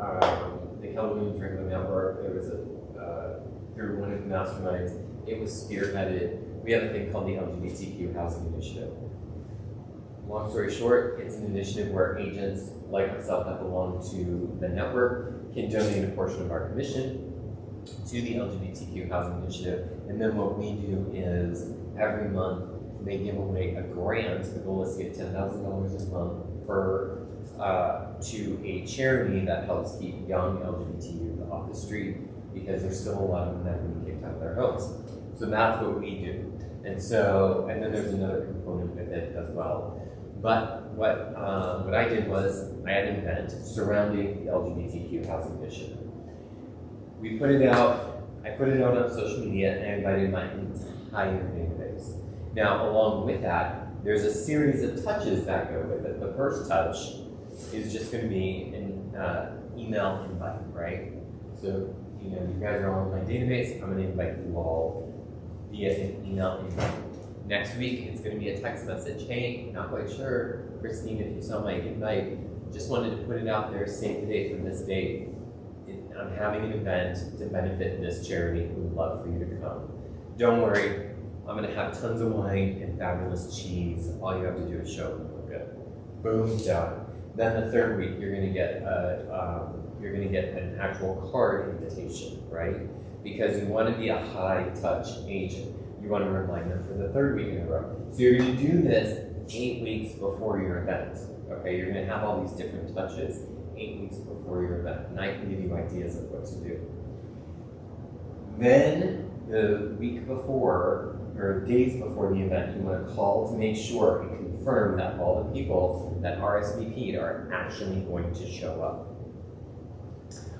Speaker 1: the Keller Williams regular network, there was through one of the masterminds, it was spearheaded. We have a thing called the LGBTQ Housing Initiative. Long story short, it's an initiative where agents like myself that belong to the network can donate a portion of our commission to the LGBTQ Housing Initiative. And then what we do is every month they give away a grant. The goal is to get $10,000 a month to a charity that helps keep young LGBT youth off the street, because there's still a lot of them that are being kicked out of their homes. So that's what we do. And then there's another component with it as well. But what I did was I had an event surrounding the LGBTQ Housing Initiative. We put it out, I put it out on social media, and I invited my entire database. Now, along with that, there's a series of touches that go with it. The first touch is just going to be an email invite, right? So, you guys are all in my database. I'm going to invite you all via an email invite. Next week, it's going to be a text message. Hey, not quite sure, Christine, if you saw my invite, just wanted to put it out there, save the date from this date. I'm having an event to benefit this charity. We'd love for you to come. Don't worry, I'm going to have tons of wine and fabulous cheese. All you have to do is show up and look good. Boom, done. Then the third week, you're going to get an actual card invitation, right? Because you want to be a high-touch agent. You want to remind them for the third week in a row. So you're going to do this 8 weeks before your event. Okay, you're going to have all these different touches 8 weeks before your event, and I can give you ideas of what to do. Then the week before, or days before the event, you want to call to make sure and confirm that all the people that RSVP'd are actually going to show up.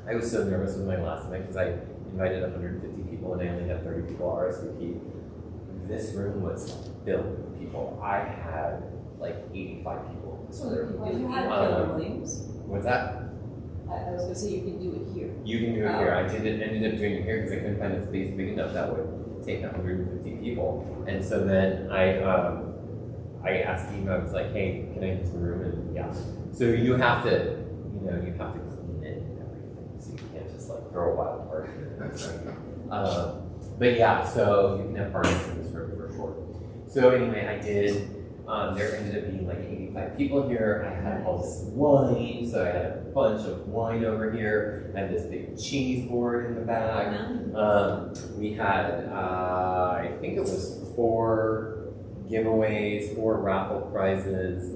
Speaker 1: I was so nervous with my last event because I invited 150 people and I only had 30 people RSVP. This room was filled with people. I had like 85 people in this room.
Speaker 3: You had Keller Williams?
Speaker 1: What's that?
Speaker 3: I was going to say you can do it here.
Speaker 1: You can do it here. I ended up doing it here because I couldn't find a space big enough that would take 150 people. And so then I asked Eva, I was like, hey, can I use the room? And yeah. So you have to clean it and everything. So you can't just like throw a wild party. But yeah, so you can have parties in this room for sure. So anyway, I did. There ended up being like 85 people here. I had all this wine, so I had a bunch of wine over here. I had this big cheese board in the back. We had, I think it was 4 giveaways, 4 raffle prizes.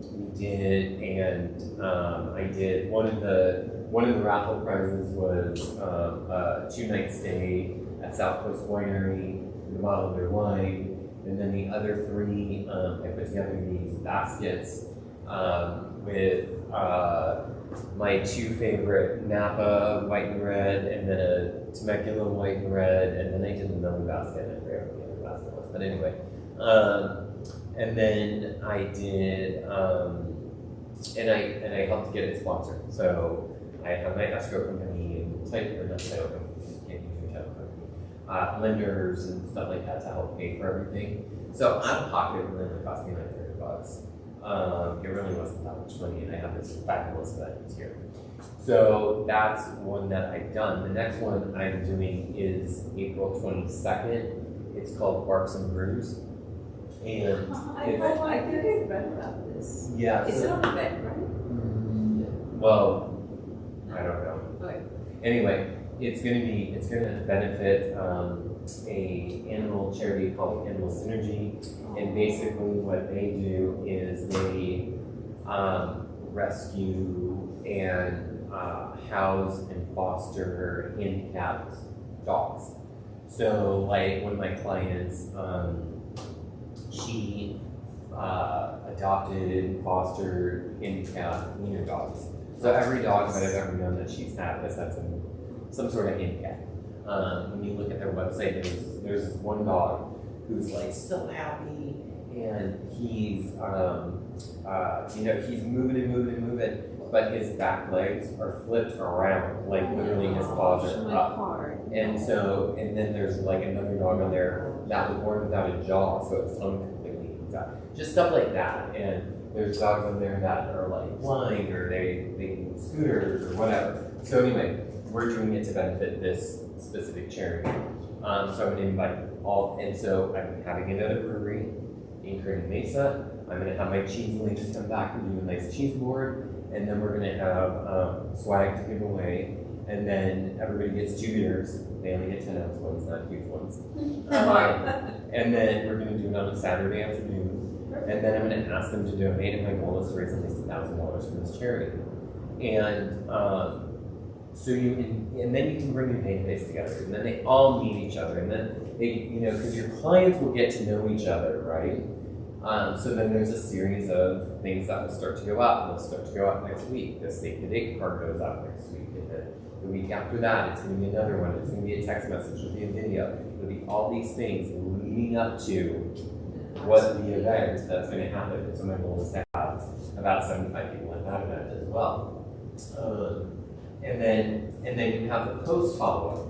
Speaker 1: We did, and I did one of the raffle prizes was a 2-night stay at South Coast Winery to bottle their wine. And then the other 3, I put together these baskets with my 2 favorite Napa white and red, and then a Temecula white and red, and then I did another basket. I forgot what the other basket was, but anyway. And then I did, and I helped get it sponsored. So I have my escrow company and lenders and stuff like that to help pay for everything. So out of pocket, it really cost me like $30. It really wasn't that much money, and I have this fabulous event here. So that's one that I've done. The next one I'm doing is April 22nd. It's called Barks and Brews. And
Speaker 3: I think I've read about this.
Speaker 1: yeah.
Speaker 3: Is it on Eventbrite?
Speaker 1: Well, I don't know.
Speaker 3: Okay.
Speaker 1: Anyway, it's going to benefit a animal charity called Animal Synergy, and basically what they do is they rescue and house and foster handicapped dogs. So, like one of my clients, she adopted, fostered handicapped wiener dogs. So every dog that I've ever known that she's had has had some sort of handicap. When you look at their website, there's this one dog who's like so happy, and he's he's moving, but his back legs are flipped around, like literally his paws are up. And then there's like another dog on there that was born without a jaw, so its tongue completely kids at. Just stuff like that. And there's dogs on there that are like blind or they need scooters or whatever. So anyway, we're doing it to benefit this specific charity. So I'm going to invite all, and so I'm having it at a brewery in Kearney Mesa. I'm going to have my cheese ladies come back and do a nice cheese board, and then we're going to have swag to give away, and then everybody gets 2 beers. They only get 10-ounce ones, not huge ones. And then we're going to do it on a Saturday afternoon, and then I'm going to ask them to donate, and my goal is to raise at least $1,000 for this charity. And so you can, and then you can bring your database together, and then they all meet each other, and then they, you know, because your clients will get to know each other, right? So then there's a series of things that will start to go out, and they'll start to go out next week. The save the date card goes out next week, and then the week after that, it's going to be another one. It's going to be a text message, it'll be a video, it'll be all these things leading up to what the event that's going to happen. So my goal is to have about 75 people at that event as well. And then you have the post follow-up.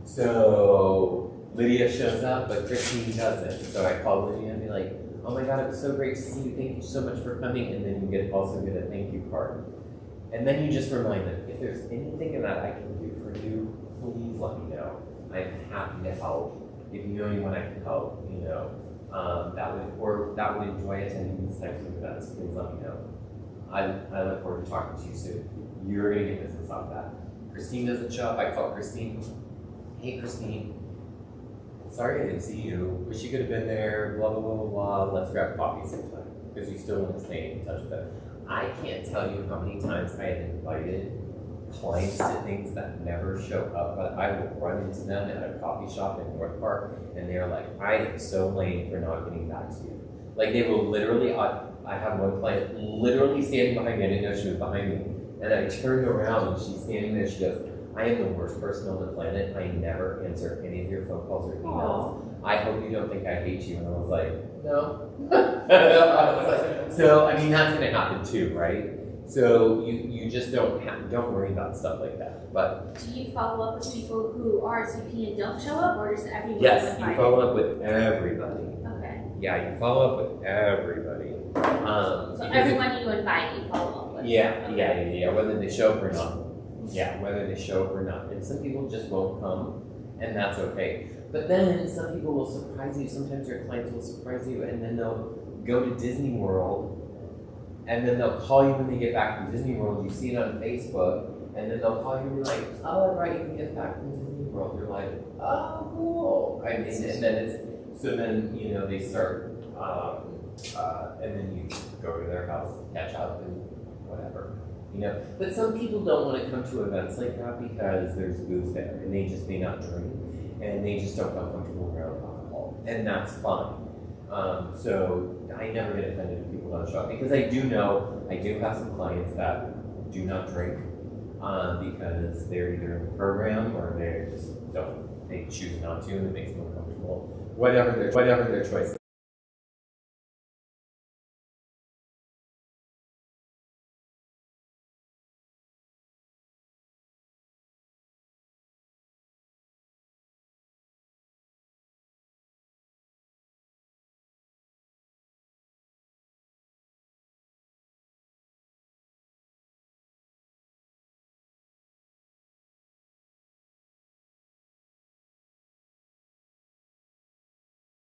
Speaker 1: So Lydia shows up, but Christine doesn't. So I call Lydia and be like, oh my God, it was so great to see you. Thank you so much for coming. And then you also get a thank you card. And then you just remind them, if there's anything that I can do for you, please let me know. I'm happy to help. If you know anyone I can help, you know, that would enjoy attending these types of events, please let me know. I look forward to talking to you soon. You're going to get business off that. Christine doesn't show up. I call Christine. Hey, Christine. Sorry I didn't see you. Wish you could have been there. Blah, blah, blah, blah, blah. Let's grab coffee sometime. Because you still want to stay in touch with them. I can't tell you how many times I have invited clients to things that never show up, but I will run into them at a coffee shop in North Park, and they're like, I am so lame for not getting back to you. Like, they will literally, I have one client literally standing behind me. I didn't know she was behind me. And I turned around and she's standing there. She goes, I am the worst person on the planet. I never answer any of your phone calls or emails. I hope you don't think I hate you. And I was like, no. So, I mean, that's going to happen too, right? So you just don't worry about stuff like that. But
Speaker 2: do you follow up with people who RSVP and don't show up, or just everyone?
Speaker 1: Yes, you follow up with everybody.
Speaker 2: Okay.
Speaker 1: Yeah, you follow up with everybody.
Speaker 2: So everyone you invite, you follow up with.
Speaker 1: Yeah, okay. yeah, whether they show up or not. Yeah, whether they show up or not. And some people just won't come, and that's okay. But then some people will surprise you. Sometimes your clients will surprise you, and then they'll go to Disney World, and then they'll call you when they get back from Disney World. You see it on Facebook, and then they'll call you and you're like, oh, I brought you to get back from Disney World. You're like, oh, cool. I mean, and then it's, so then, you know, they start, and then you go to their house, catch up, and whatever. You know, but some people don't want to come to events like that because there's booze there, and they just may not drink, and they just don't feel comfortable around alcohol, and that's fine. So I never get offended if people don't show up, because I do know, I do have some clients that do not drink because they're either in the program or they just don't, they choose not to, and it makes them uncomfortable. Whatever their choice is.